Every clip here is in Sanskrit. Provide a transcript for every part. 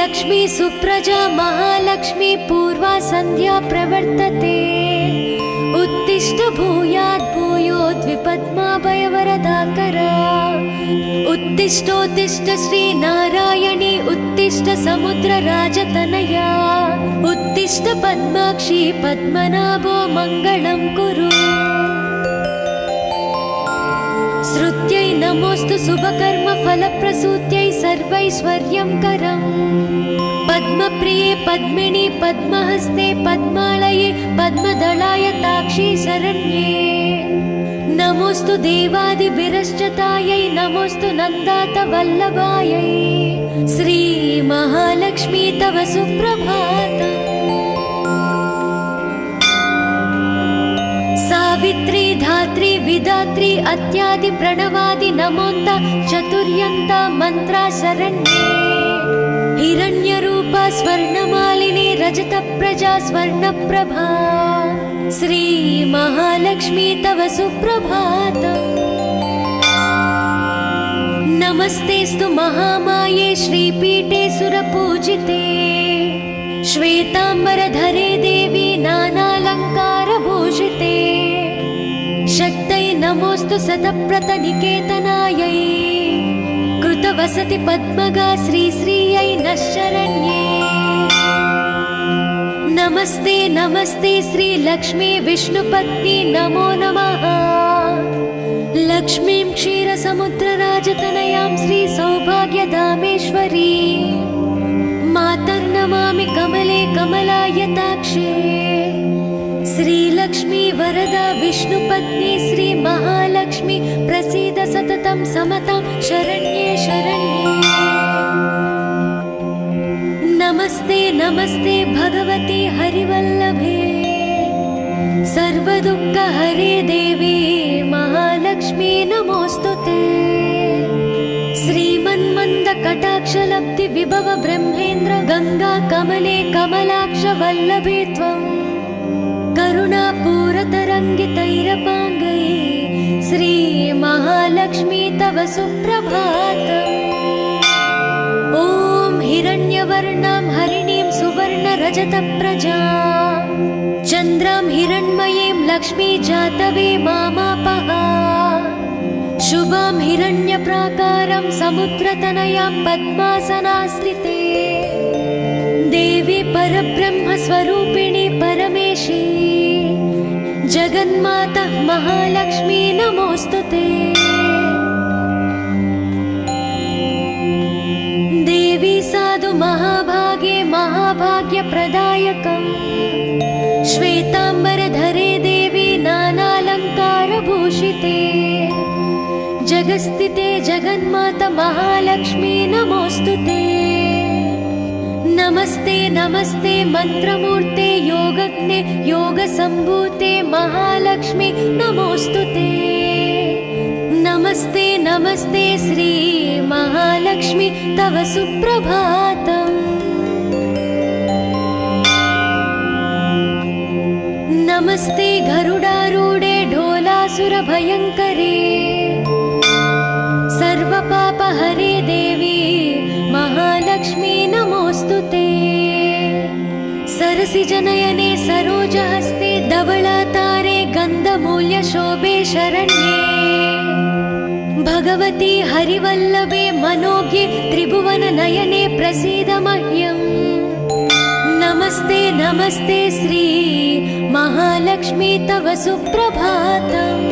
लक्ष्मी सुप्रजा महालक्ष्मी पूर्वा संध्या प्रवर्तते। उत्तिष्ठ भूयात् भूयोद्विपद्माभयवरदाकरा। उत्तिष्ठोत्तिष्ठ श्री नारायणी उत्तिष्ठ समुद्रराजतनया। उत्तिष्ठ पद्माक्षी पद्मनाभो मङ्गलं कुरु। श्रुत्यै नमोस्तु शुभकर्म फलप्रसूत्यै सर्वैश्वर्यंकरम्। पद्मप्रिये पद्मिनी पद्महस्ते पद्मालये पद्मदलाय ताक्षी शरण्ये। नमोस्तु देवादिभिरश्चतायै नमोस्तु नन्दात वल्लभायै। श्री महालक्ष्मी तव सुप्रभातम्। सावित्री धात्री विधात्री अत्यादि प्रणवादि नमोन्त चतुर्यन्ता मंत्रा शरण्ये। हिरण्यरूपा स्वर्णमालिनी रजत प्रजा स्वर्णप्रभा। श्री महालक्ष्मी तव सुप्रभातम्। नमस्तेस्तु महामाये श्रीपीठे सुरपूजिते। श्वेतांबरधरे देवी नानालंकारभूषिते। शक्तै नमोस्तु शतप्रतनिकेतनायै। कृतवसति पद्मगा श्रीश्रियै नः शरण्ये। नमस्ते नमस्ते श्री लक्ष्मी विष्णुपत्नी नमो नमः। लक्ष्मीं क्षीरसमुद्रराजतनयां श्री सौभाग्यधामेश्वरी। मातर्नमामि कमले कमलायताक्षे। श्रीलक्ष्मी वरदा विष्णुपत्नी श्री महालक्ष्मी प्रसीद सततं समतां शरण्ये शरण्ये। नमस्ते नमस्ते भगवती हरिवल्लभे। सर्वदुःखहरे देवी महालक्ष्मी नमोस्तुते। श्रीमन्मन्दकटाक्षलब्धि विभव ब्रह्मेन्द्र गंगा कमले कमलाक्ष वल्लभे त्वम्। करुणापूरतरङ्गितैरपाङ्गै श्री महालक्ष्मी तव सुप्रभातम्। ॐ हिरण्यवर्णां हरिणीं सुवर्णरजतप्रजां। चन्द्रां हिरण्मयीं लक्ष्मी जातवे मामापः। शुभां हिरण्यप्राकारं समुद्रतनयां पद्मासनाश्रिते। देवी परब्रह्मस्वरूपिणी परमेशी। जगन्माता महालक्ष्मी नमोस्तुते। देवी साधु महाभागे महाभाग्यप्रदायकम्। श्वेतांबरधरे देवी नानालंकारभूषिते। जगस्थिते जगन्माता महालक्ष्मी नमोस्तुते। नमस्ते नमस्ते मंत्रमूर्ते योगज्ञे योगसंभूते महालक्ष्मी नमोस्तुते। नमस्ते नमस्ते श्री महालक्ष्मी तव सुप्रभातम्। नमस्ते गरुडारूढे ढोलासुरभयङ्करे। सर्वपापहरे देवी महालक्ष्मी नमोस्तुते। सरसिजनयने सरोजहस्ते धवलातारे गन्धमूल्यशोभे शरण्ये। भगवती हरिवल्लभे मनोज्ञे त्रिभुवननयने प्रसीद मह्यम्। नमस्ते नमस्ते श्री महालक्ष्मी तव सुप्रभातम्।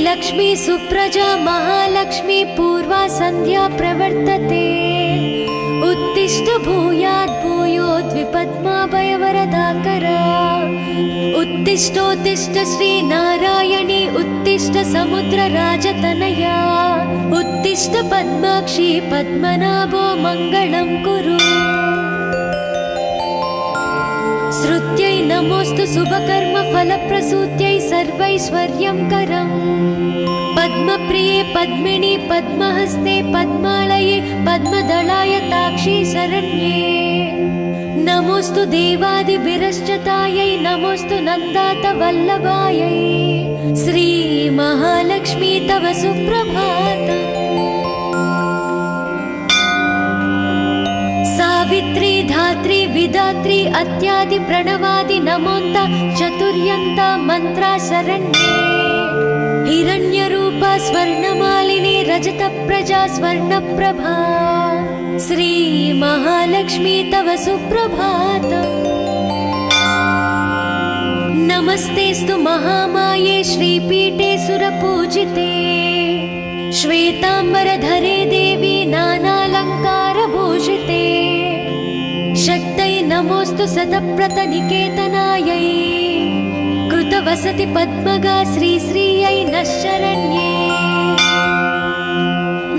लक्ष्मी सुप्रजा महालक्ष्मी पूर्वा संध्या प्रवर्तते। उत्तिष्ठ भूयात् भूयोद्विपद्माभयवरदाकरा। उत्तिष्ठोत्तिष्ठ श्री नारायणी उत्तिष्ठ समुद्रराजतनया। उत्तिष्ठ पद्माक्षी पद्मनाभो मङ्गलं कुरु। श्रुत्यै नमोस्तु शुभकर्म फलप्रसूत्यै सर्वैश्वर्यंकरम्। पद्मप्रिये पद्मिनी पद्महस्ते पद्मालये पद्मदलाय ताक्षी शरण्ये। नमोस्तु देवादिभिरश्चतायै नमोस्तु नन्दातवल्लभायै श्री महालक्ष्मी तव सुप्रभातम्। सावित्री धात्री विधात्री अत्यादि प्रणवादि नमोन्त चतुर्यन्त मंत्रा शरण्ये हिरण्यरूपा स्वर्णमालिनी रजत प्रजा स्वर्णप्रभा श्री महालक्ष्मी तव सुप्रभातम्। नमस्तेस्तु महामाये श्रीपीठे सुरपूजिते श्वेतांबरधरे देवी नानालंकारभूषिते शक्तये नमोस्तु शतप्रतनिकेतनायै कृतवसति पद्मगा श्रीश्रियै नः शरण्ये।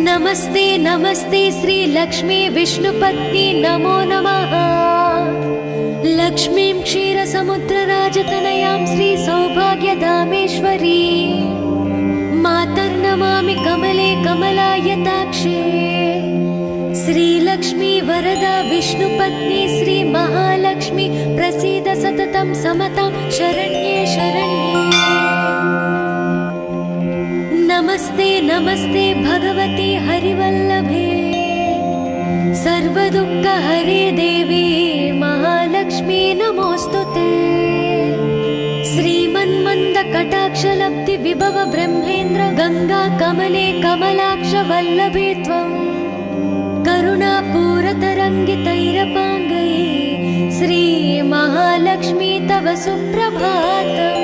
नमस्ते नमस्ते श्री लक्ष्मी विष्णुपत्नी नमो नमः। लक्ष्मीं क्षीरसमुद्रराजतनयां श्री सौभाग्यधामेश्वरी मातर्नमामि कमले कमलायताक्षे श्रीलक्ष्मी वरदा विष्णुपत्नी श्री महालक्ष्मी प्रसीद सततं समतां शरण्ये शरण्ये। नमस्ते नमस्ते भगवती हरिवल्लभे सर्वदुःखहरे देवी महालक्ष्मी नमोस्तुते। श्रीमन्मन्दकटाक्षलब्धि विभव ब्रह्मेन्द्र गंगा कमले कमलाक्ष वल्लभे त्वं करुणापूरतरङ्गितैरपाङ्गै श्री महालक्ष्मी तव सुप्रभातम्।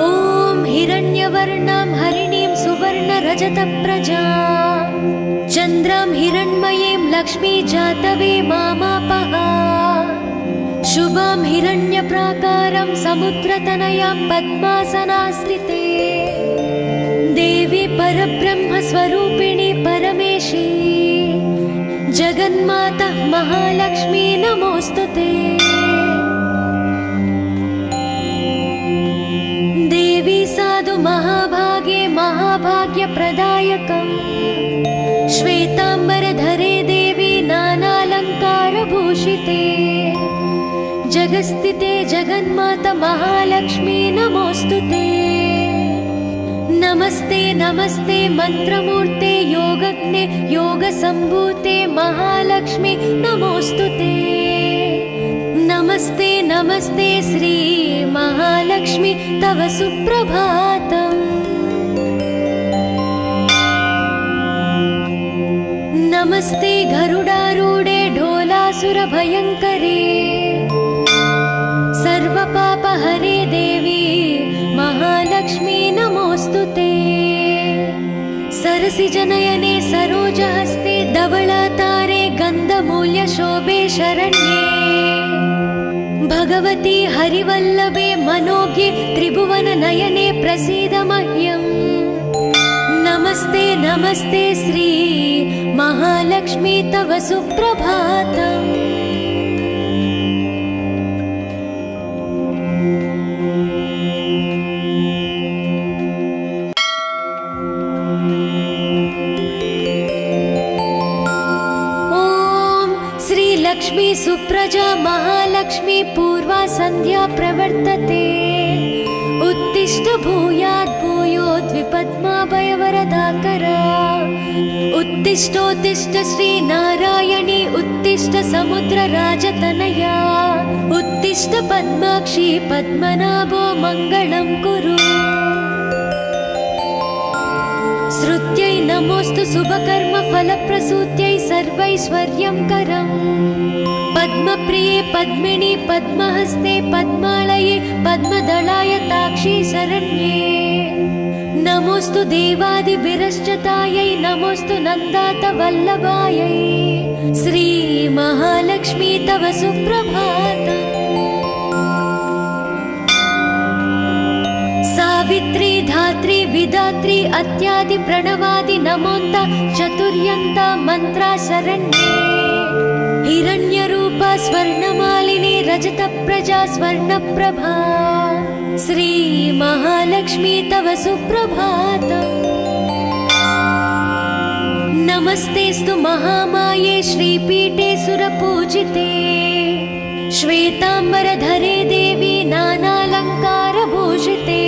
ॐ हिरण्यवर्णां हरिणीं सुवर्णरजतप्रजां चन्द्रां हिरण्मयीं लक्ष्मी जातवे मामापः शुभां हिरण्यप्राकारं समुद्रतनयां पद्मासनास्थिते देवी परब्रह्मस्वरूपिणी परमेशी जगन्माता महालक्ष्मी नमोस्तुते। देवी साधु महाभागे महाभाग्यप्रदायकम् श्वेतांबरधरे देवी नानालंकारभूषिते जगस्थिते जगन्माता महालक्ष्मी नमोस्तुते। नमस्ते नमस्ते मंत्रमूर्ते योगज्ञे योगसंभूते महालक्ष्मी नमोस्तुते। नमस्ते नमस्ते श्री महालक्ष्मी तव सुप्रभातम्। नमस्ते गरुडारूढे ढोलासुरभयङ्करे सर्वपापहरे देवी महालक्ष्मी नमोस्तुते। सरसिजनयने सरोजहस्ते धवलातारे गन्धमूल्यशोभे शरण्ये भगवती हरिवल्लभे मनोज्ञे त्रिभुवननयने प्रसीद मह्यम्। नमस्ते नमस्ते श्री महालक्ष्मी तव सुप्रभातम्। लक्ष्मी सुप्रजा महालक्ष्मी पूर्वा संध्या प्रवर्तते उत्तिष्ठ भूयात् भूयोद्विपद्माभयवरदाकरा उत्तिष्ठोत्तिष्ठ श्री नारायणी उत्तिष्ठ समुद्रराजतनया उत्तिष्ठ पद्माक्षी पद्मनाभो मङ्गलं कुरु। श्रुत्यै नमोस्तु शुभकर्म फलप्रसूत्यै सर्वैश्वर्यंकरम् पद्मप्रिये पद्मिनी पद्महस्ते पद्मालये पद्मदलायताक्षी शरण्ये नमोस्तु देवादिभिरश्चतायै नमोस्तु नन्दातवल्लभायै श्री महालक्ष्मी तव सुप्रभातम्। सावित्री धात्री विधात्री अत्यादि प्रणवादि नमोन्त चतुर्यन्त मंत्रा शरण्ये हिरण्यरूपा स्वर्णमालिनी रजत प्रजा स्वर्णप्रभा श्री महालक्ष्मी तव सुप्रभातम्। नमस्तेस्तु महामाये श्रीपीठे सुरपूजिते श्वेतांबरधरे देवी नानालङ्कारभूषिते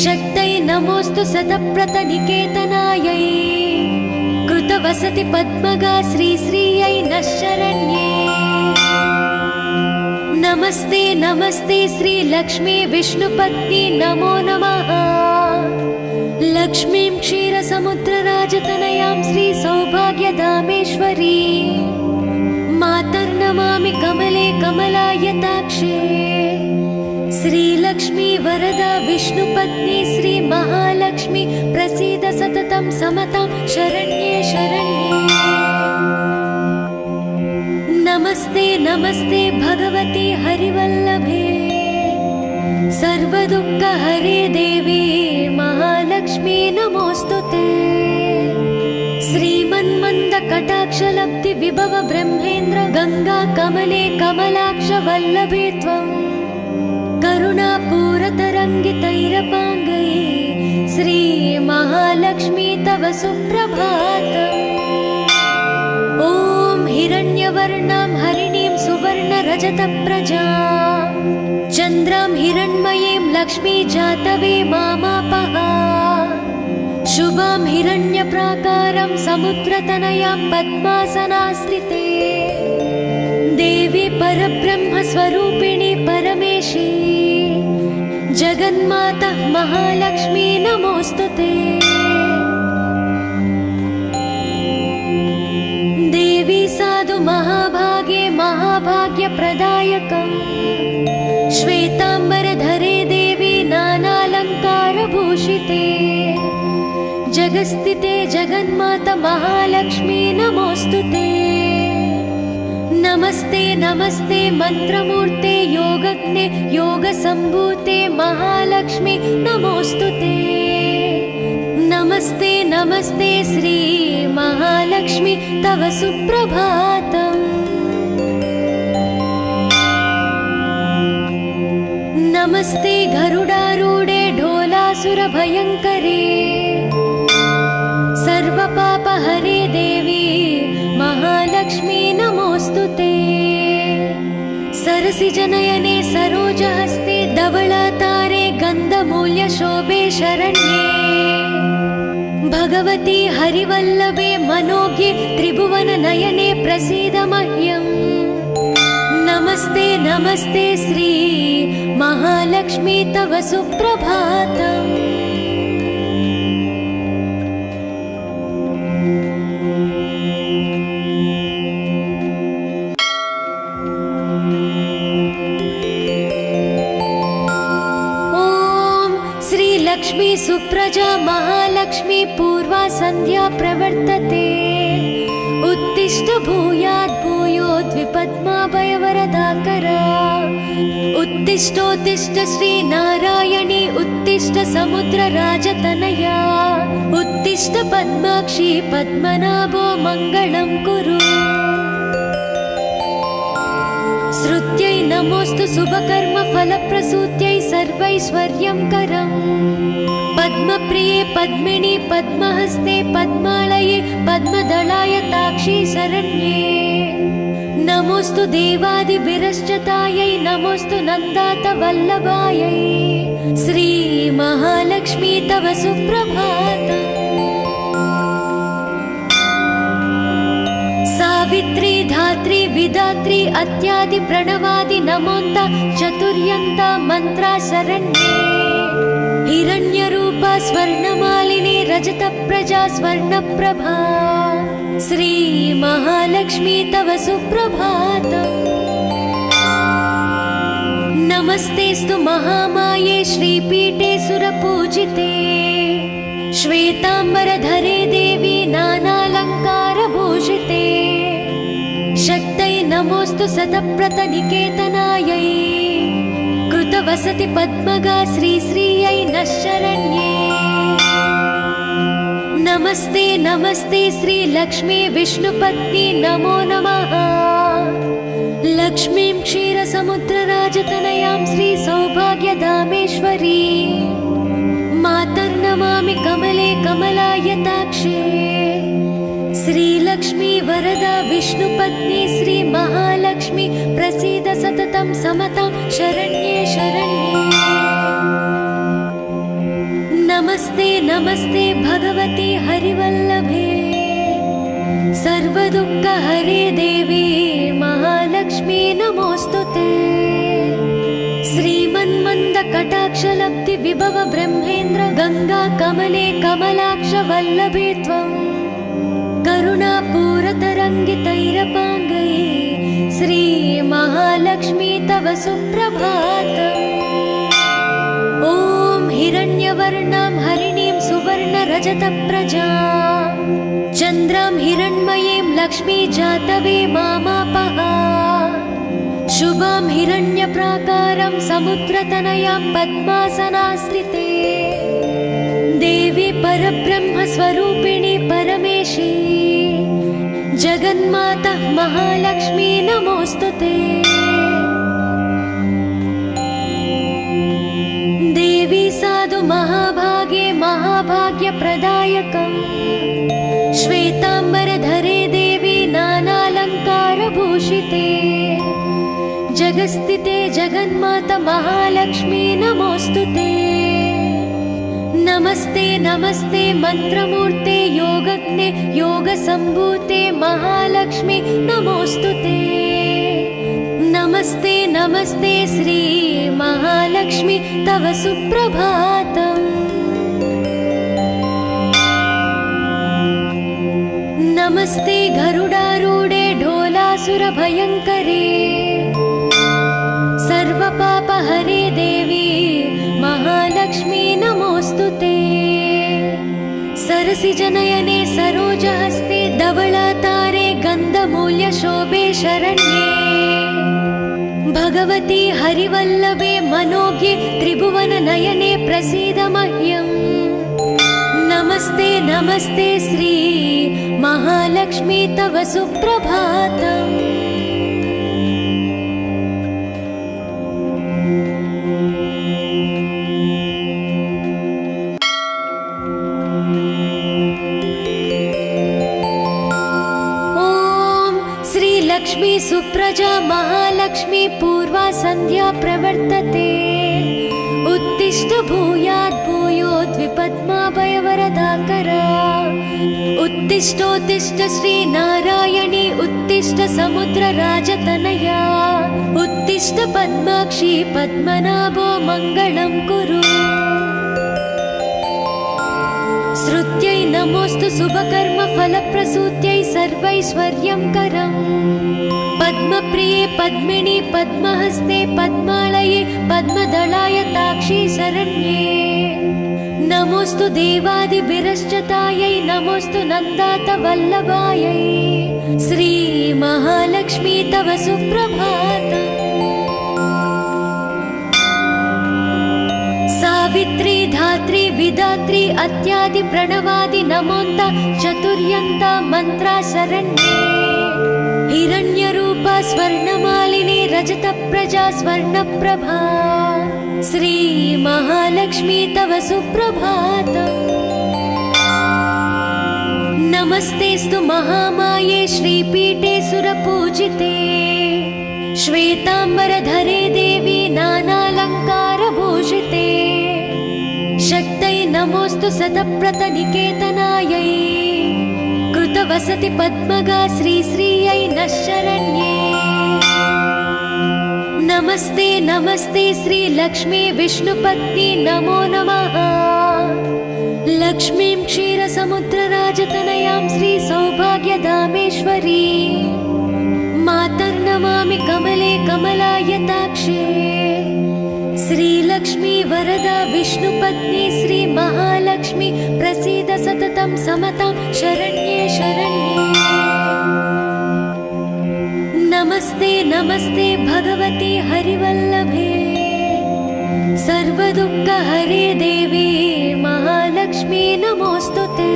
शक्तै नमोस्तु सतप्रतनिकेतनायै कृतवसति पद्मगा श्रीश्रियै नः शरण्ये नमस्ते नमस्ते श्रीलक्ष्मी विष्णुपत्नी नमो नमः लक्ष्मीं क्षीरसमुद्रराजतनयां श्रीसौभाग्यधामेश्वरी मातर्नमामि कमले कमलायताक्षे श्रीलक्ष्मी वरदा विष्णुपत्नी श्रीमहालक्ष्मी प्रसीद सततं समतां शरण्ये शरण्ये नमस्ते नमस्ते भगवती हरिवल्लभे सर्वदुःखहरे देवी महालक्ष्मी नमोस्तुते श्रीमन्मन्दकटाक्षलब्धि विभव ब्रह्मेन्द्र गंगा कमले कमलाक्ष वल्लभे त्वं करुणापूरतरङ्गितैरपाङ्गै श्री महालक्ष्मी तव सुप्रभातम् ॐ हिरण्यवर्णां हरिणीं सुवर्णरजतप्रजां चन्द्रां हिरण्मयीं लक्ष्मी जातवे मामापः शुभां हिरण्यप्राकारं समुद्रतनयां पद्मासनास्थिते देवी परब्रह्मस्वरूपिणी परमेशी जगन्माता महालक्ष्मी नमोस्तुते देवी साधु महाभागे महाभाग्यप्रदायकम् श्वेतांबरधरे देवी नानालङ्कारभूषिते जगस्थिते जगन्माता महालक्ष्मी नमोस्तुते नमस्ते नमस्ते मंत्रमूर्ते योगज्ञे योगसम्भूते महालक्ष्मी नमोस्तुते नमस्ते नमस्ते श्री महालक्ष्मी तव सुप्रभातम् नमस्ते गरुडारूढे ढोलासुरभयङ्करे सर्वपापहरे देवी महालक्ष्मी नमोस्तुते सरसिजनयने सरोजहस्ते धवलातारे गन्धमूल्यशोभे शरण्ये भगवती हरिवल्लभे मनोज्ञे त्रिभुवननयने प्रसीद मह्यम् नमस्ते नमस्ते श्री महालक्ष्मी तव सुप्रभातम् लक्ष्मी सुप्रजा महालक्ष्मी पूर्वा संध्या प्रवर्तते उत्तिष्ठ भूयात् भूयोद्विपद्माभयवरदाकरा उत्तिष्ठोत्तिष्ठ श्री नारायणी उत्तिष्ठ समुद्रराजतनया उत्तिष्ठ पद्माक्षी पद्मनाभो मङ्गलं कुरु श्रुत्यै नमोस्तु शुभकर्म फलप्रसूत्यै सर्वैश्वर्यं करम् पद्मप्रिये पद्मिनी पद्महस्ते पद्मालये पद्मदलायताक्षी शरण्ये नमोस्तु देवादिभिरश्चतायै नमोस्तु नन्दातवल्लभायै श्री महालक्ष्मी तव सुप्रभातम् सावित्री धात्री विधात्री अत्यादि प्रणवादि नमोन्त चतुर्यन्त मंत्रा शरण्ये हिरण्यरूपा स्वर्णमालिनी रजतप्रजा स्वर्णप्रभा श्री महालक्ष्मी तव सुप्रभातम् नमस्तेस्तु महामाये श्रीपीठे सुरपूजिते श्वेतांबरधरे देवी नानालङ्कारभूषिते शक्तै नमोस्तु सतप्रतनिकेतनायै कृतवसति पद्मगा श्रीश्रियै नः शरण्ये नमस्ते नमस्ते श्रीलक्ष्मी विष्णुपत्नी नमो नमः लक्ष्मीं क्षीरसमुद्रराजतनयां श्रीसौभाग्यधामेश्वरी मातर्नमामि कमले कमलायताक्षे श्रीलक्ष्मी वरदा विष्णुपत्नी श्री महालक्ष्मी प्रसीद सततं समतां शरण्ये शरण्ये। नमस्ते नमस्ते भगवती हरिवल्लभे सर्वदुःखहरे देवी महालक्ष्मी नमोस्तुते। श्रीमन्मन्दकटाक्षलब्धि विभव ब्रह्मेन्द्र गंगा कमले कमलाक्ष वल्लभे त्वं करुणापूरतरङ्गितैरपाङ्गै श्री महालक्ष्मी तव सुप्रभातम्। ॐ हिरण्यवर्णां हरिणीं सुवर्णरजतप्रजां चन्द्रां हिरण्मयीं लक्ष्मी जातवे मामापः। शुभां हिरण्यप्राकारं समुद्रतनयां पद्मासनास्थिते देवी परब्रह्मस्वरूपिणी परमेशी जगन्माता महालक्ष्मी नमोस्तुते। देवी साधु महाभागे महाभाग्यप्रदायकम् श्वेताम्बरधरे देवी नानालङ्कारभूषिते जगस्थिते जगन्माता महालक्ष्मी नमोस्तुते। नमस्ते नमस्ते मंत्रमूर्ते योगज्ञे योगसम्भूते महालक्ष्मी नमोस्तुते। नमस्ते नमस्ते श्री महालक्ष्मी तव सुप्रभातम्। नमस्ते गरुडारूढे ढोलासुरभयङ्करे सर्वपापहरे देवी महालक्ष्मी नमोस्तुते। सरसिजनयने सरोजहस्ते धवलातारे गन्धमूल्यशोभे शरण्ये। भगवती हरिवल्लभे मनोज्ञे त्रिभुवननयने प्रसीद मह्यम्। नमस्ते नमस्ते श्री महालक्ष्मी तव सुप्रभातम्। लक्ष्मी सुप्रजा महालक्ष्मी पूर्वा संध्या प्रवर्तते। उत्तिष्ठ भूयात् भूयोद्विपद्माभयवरदाकरा। उत्तिष्ठोत्तिष्ठ श्री नारायणी उत्तिष्ठ समुद्रराजतनया। उत्तिष्ठ पद्माक्षी पद्मनाभो मङ्गलं कुरु। श्रुत्यै नमोस्तु शुभकर्म फलप्रसूत्यै सर्वैश्वर्यं करम्। पद्मप्रिये पद्मिनी पद्महस्ते पद्मालये पद्मदलाय ताक्षी शरण्ये। नमोस्तु देवादिभिरश्चतायै नमोस्तु नन्दात वल्लभायै श्री महालक्ष्मी तव सुप्रभातम्। सावित्री धात्री विधात्री अत्यादि प्रणवादि नमोन्त चतुर्यन्त मंत्रा शरण्ये। हिरण्यरूपा स्वर्णमालिनी रजतप्रजा स्वर्णप्रभा श्री महालक्ष्मी तव सुप्रभातम्। नमस्तेस्तु महामाये श्रीपीठे सुरपूजिते। श्वेताम्बरधरे देवी नानालङ्कारभूषिते। शक्तै नमोस्तु शतप्रतनिकेतनायै। कृतवसति पद्मगा श्रीश्रियै नः शरण्ये। नमस्ते नमस्ते श्री लक्ष्मी विष्णुपत्नी नमो नमः। लक्ष्मीं क्षीरसमुद्रराजतनयां श्री सौभाग्यधामेश्वरी मातर्नमामि कमले कमलायताक्षे। श्रीलक्ष्मी वरदा विष्णुपत्नी श्री महालक्ष्मी प्रसीद सततं समतां शरण्ये शरण्ये। नमस्ते नमस्ते भगवती हरिवल्लभे सर्वदुःखहरे देवी महालक्ष्मी नमोस्तुते।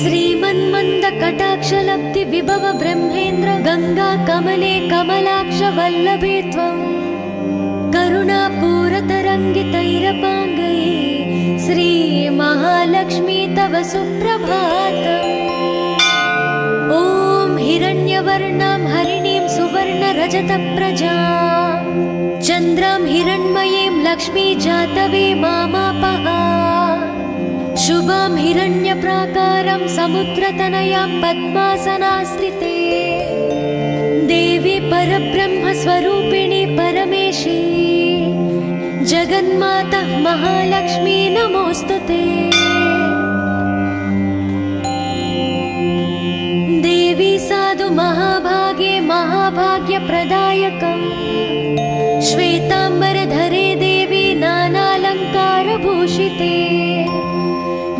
श्रीमन्मन्दकटाक्षलब्धि विभव ब्रह्मेन्द्र गंगा कमले कमलाक्ष वल्लभे त्वं करुणापूरतरङ्गितैरपाङ्गै श्री महालक्ष्मी तव सुप्रभातम्। ॐ हिरण्यवर्णां हरिणीं सुवर्णरजतप्रजा चन्द्रां हिरण्मयीं लक्ष्मी जातवे मामापः शुभां हिरण्यप्राकारं समुद्रतनयां पद्मासनास्थिते देवी परब्रह्मस्वरूपिणी परमेशी जगन्माता महालक्ष्मी नमोस्तुते। देवी साधु महाभागे महाभाग्यप्रदायकम् श्वेताम्बरधरे देवी नानालङ्कारभूषिते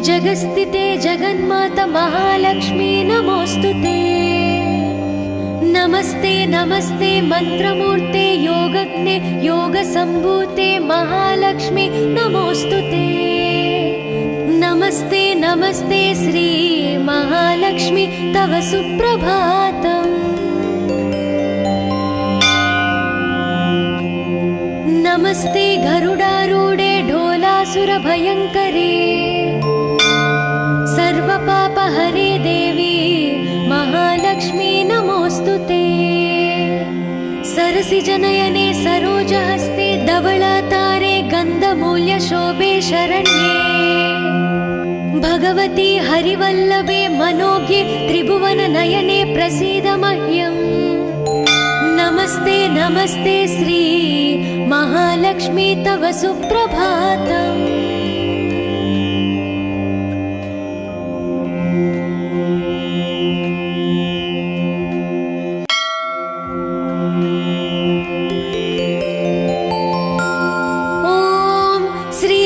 जगस्थिते जगन्माता महालक्ष्मी नमोस्तुते। नमस्ते नमस्ते मंत्रमूर्ते योगज्ञे योगसम्भूते महालक्ष्मी नमोस्तुते। नमस्ते नमस्ते श्री महालक्ष्मी तव सुप्रभातम्। नमस्ते गरुडारूढे ढोलासुरभयङ्करे सर्वपापहरे देवी महालक्ष्मी नमोस्तुते। सरसिजनयने सरोजहस्ते धवलातारे गन्धमूल्यशोभे शरण्ये भगवती हरिवल्लभे मनोज्ञे त्रिभुवननयने प्रसीद मह्यम्। नमस्ते नमस्ते श्री महालक्ष्मी तव सुप्रभातम्।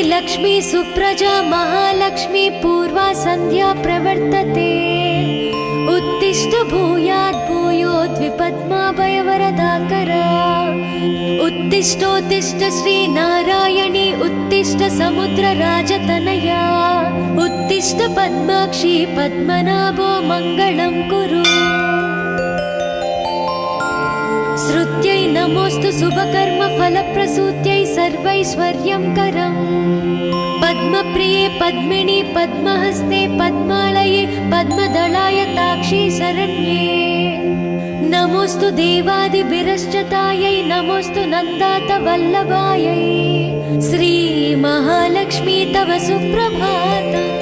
लक्ष्मी सुप्रजा महालक्ष्मी पूर्वा संध्या प्रवर्तते उत्तिष्ठ भूयात् भूयोद्विपद्माभयवरदाकरा उत्तिष्ठोत्तिष्ठ श्री नारायणी उत्तिष्ठ समुद्रराजतनया उत्तिष्ठ पद्माक्षी पद्मनाभो मङ्गलं कुरु। श्रुत्यै नमोस्तु शुभकर्म फलप्रसूत्यै सर्वैश्वर्यं करम् पद्मप्रिये पद्मिनी पद्महस्ते पद्मालये पद्मदलाय ताक्षी शरण्ये नमोस्तु देवादिभिरश्चतायै नमोस्तु नन्दात वल्लभायै श्री महालक्ष्मी तव सुप्रभातम्।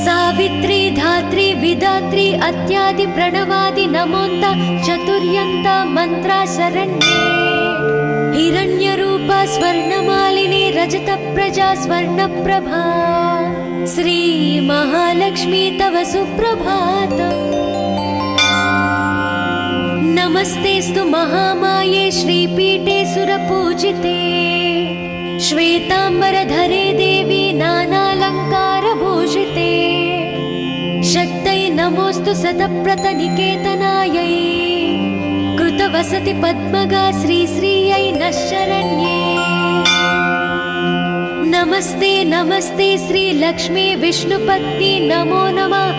सावित्री धात्री विधात्री अत्यादि प्रणवादि नमोन्त चतुर्यन्ता मंत्रा शरण्ये हिरण्यरूपा स्वर्णमालिनी रजतप्रजा स्वर्णप्रभा श्री महालक्ष्मी तव सुप्रभातम्। नमस्तेस्तु महामाये श्रीपीठे सुरपूजिते श्वेताम्बरधरे देवी नानालङ्कारभूषिते शक्तै नमोस्तु शतप्रतनिकेतनायै कृतवसति पद्मगा श्रीश्रियै नः शरण्ये। नमस्ते नमस्ते श्री लक्ष्मी विष्णुपत्नी नमो नमः।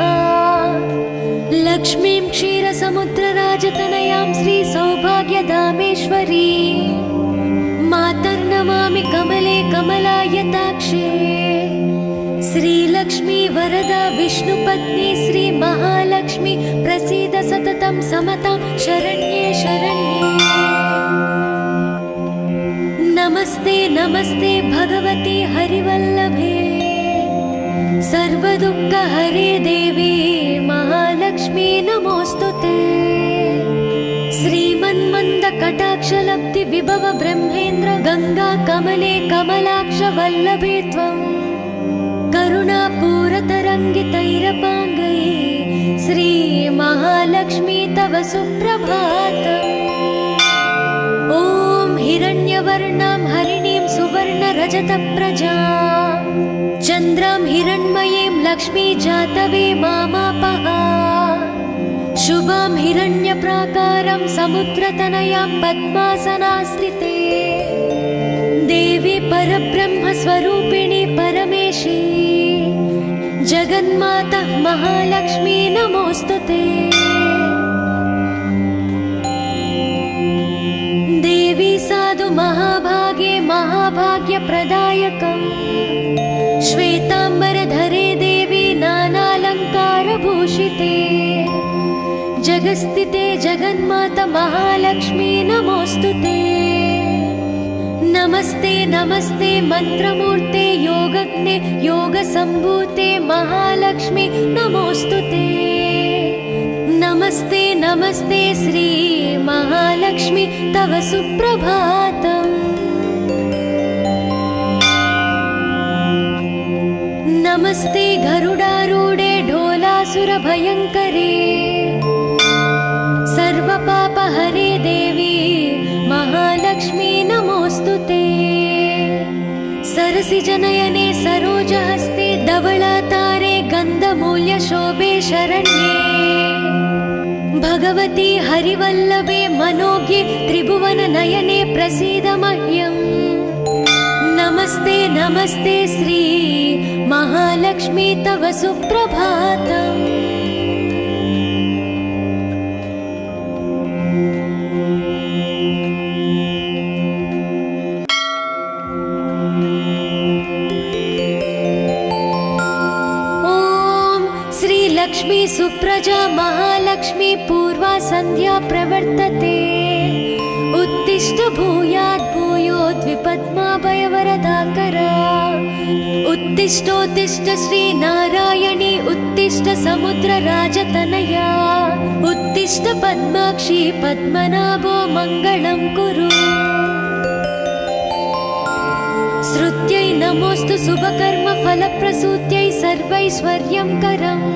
लक्ष्मीं क्षीरसमुद्रराजतनयां श्री सौभाग्यधामेश्वरी मातर्नमामि कमले कमलायताक्षे श्रीलक्ष्मी वरदा विष्णुपत्नी श्री महालक्ष्मी प्रसीद सततं समतां शरण्ये शरण्ये। नमस्ते नमस्ते भगवती हरिवल्लभे सर्वदुःखहरे देवी महालक्ष्मी नमोस्तुते। श्रीमन्मन्दकटाक्षलब्धि विभव ब्रह्मेन्द्र गंगा कमले कमलाक्ष वल्लभे त्वम् करुणापूरतरङ्गितैरपाङ्गै श्री महालक्ष्मी तव सुप्रभातम्। ॐ हिरण्यवर्णां हरिणीं सुवर्णरजतप्रजा चन्द्रां हिरण्मयीं लक्ष्मी जातवे मामापः शुभां हिरण्यप्राकारं समुद्रतनयां पद्मासनास्थिते देवी परब्रह्मस्वरूपिणी परमेशी जगन्माता महालक्ष्मी नमोस्तुते। देवी साधु महाभागे महाभाग्यप्रदायकम् श्वेताम्बरधरे देवी जगन्मातालङ्कारभूषिते जगस्थिते जगन्माता महालक्ष्मी नमोऽस्तुते। नमस्ते नमस्ते मंत्रमूर्ते योगज्ञे योगसम्भूते महालक्ष्मी नमोऽस्तुते। नमस्ते नमस्ते श्री महालक्ष्मी तव सुप्रभातम्। नमस्ते गरुडारूढे ढोलासुरभयङ्करे सर्वपापहरे देवी महालक्ष्मी नमोऽस्तुते। सरसिजनयने सरोजहस्ते धवलातारे गन्धमूल्यशोभे शरण्ये भगवती हरिवल्लभे मनोज्ञे त्रिभुवननयने प्रसीद मह्यम्। नमस्ते नमस्ते श्री महालक्ष्मी तव सुप्रभातम्। लक्ष्मी सुप्रजा महालक्ष्मी पूर्वा संध्या प्रवर्तते उत्तिष्ठ भूयात् भूयोद्विपद्माभयवरदाकरा। उत्तिष्ठोत्तिष्ठ श्री नारायणी उत्तिष्ठ समुद्रराजतनया उत्तिष्ठ पद्माक्षी पद्मनाभो मङ्गलं कुरु। श्रुत्यै नमोऽस्तु शुभकर्म फलप्रसूत्यै सर्वैश्वर्यं करम्।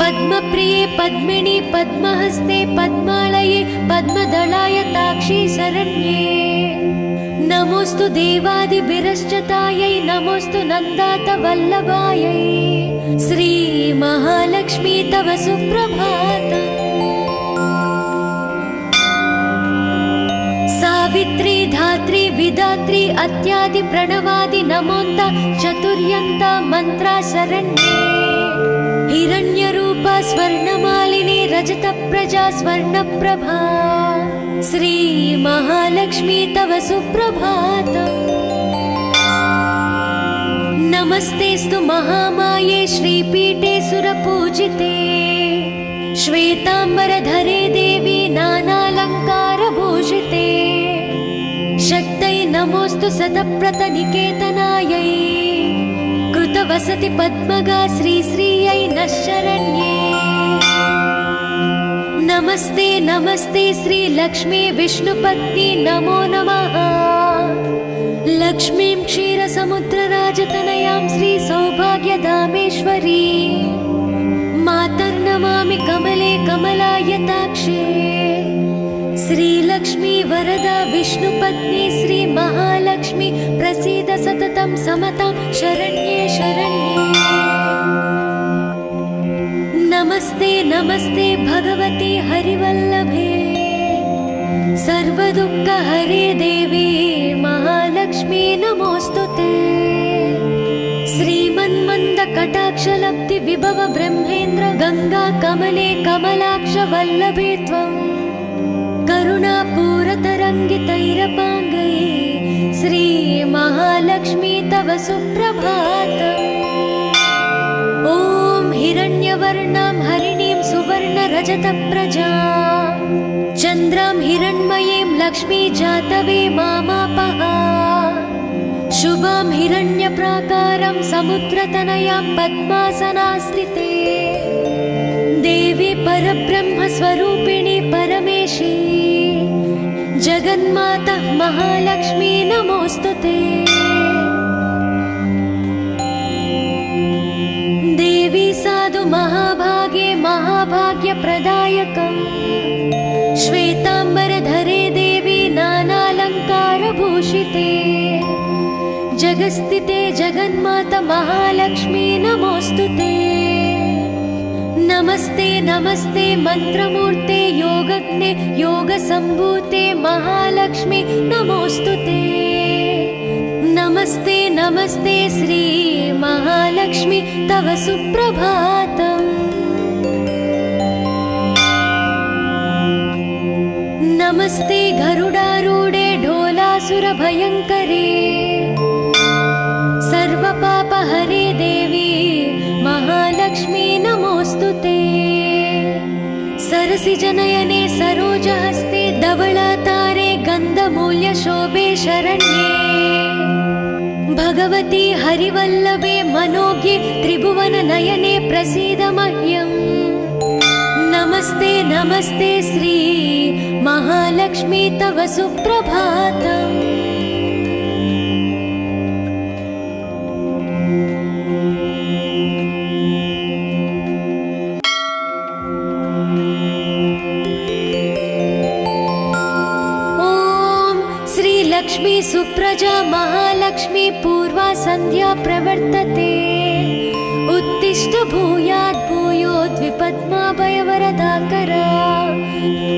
पद्मप्रिये पद्मिनी पद्महस्ते पद्मालये पद्मदलाय ताक्षी शरण्ये नमोऽस्तु देवादिभिरश्चतायै नमोऽस्तु नन्दात वल्लभायै श्री महालक्ष्मी तव सुप्रभातम्। सावित्री धात्री विधात्री अत्यादि प्रणवादि नमोन्त चतुर्यन्ता मन्त्रा शरण्ये हिरण्यरूपा स्वर्णमालिनी रजतप्रजा स्वर्णप्रभा श्री महालक्ष्मी तव सुप्रभातम्। नमस्तेस्तु महामाये श्रीपीठे सुरपूजिते श्वेताम्बरधरे देवी नानालङ्कारभूषिते शक्तै नमोऽस्तु सतप्रतनिकेतनायै कृतवसति पद्मगा श्रीश्रियै नः शरण्ये। नमस्ते नमस्ते श्री लक्ष्मी विष्णुपत्नी नमो नमः। लक्ष्मीं क्षीरसमुद्रराजतनयां श्री सौभाग्यधामेश्वरी मातर्नमामि कमले कमलायताक्षे। श्रीलक्ष्मी वरदा विष्णुपत्नी श्री महालक्ष्मी प्रसीद सततं समतां शरण्ये शरण्ये। नमस्ते नमस्ते भगवती हरिवल्लभे सर्वदुःखहरे देवी महालक्ष्मी नमोऽस्तुते। श्रीमन्मन्दकटाक्षलब्धि विभव ब्रह्मेन्द्र गंगा कमले कमलाक्ष वल्लभे त्वं करुणापूरतरङ्गितैरपाङ्गै श्री महालक्ष्मी तव सुप्रभातम्। ॐ हिरण्यवर्णां हरिणीं सुवर्णरजतप्रजां चन्द्रां हिरण्मयीं लक्ष्मी जातवे मामापः शुभां हिरण्यप्राकारं समुद्रतनयां पद्मासनास्थिते देवी परब्रह्मस्वरूपिणी परमेशी जगन्माता महालक्ष्मी नमोऽस्तुते। देवी साधु महाभागे महाभाग्यप्रदायकम् श्वेताम्बरधरे देवी नानालङ्कारभूषिते जगस्थिते जगन्माता महालक्ष्मी नमोऽस्तुते। नमस्ते नमस्ते मंत्रमूर्ते योगज्ञे योगसम्भूते महालक्ष्मी नमोऽस्तुते। नमस्ते नमस्ते श्री महालक्ष्मी तव सुप्रभातम्। नमस्ते गरुडारूढे ढोलासुरभयङ्करे सर्वपापहरे देवी महालक्ष्मी नमोऽस्तुते। सरसिजनयने सरोजहस्ते धवलातारे गन्धमूल्यशोभे शरण्ये भगवती हरिवल्लभे मनोज्ञे त्रिभुवननयने प्रसीद मह्यम्। नमस्ते नमस्ते श्री महालक्ष्मी तव सुप्रभातम्। लक्ष्मी सुप्रजा महालक्ष्मी पूर्वा संध्या प्रवर्तते। उत्तिष्ठ भूयात् भूयोद्विपद्माभयवरदाकरा।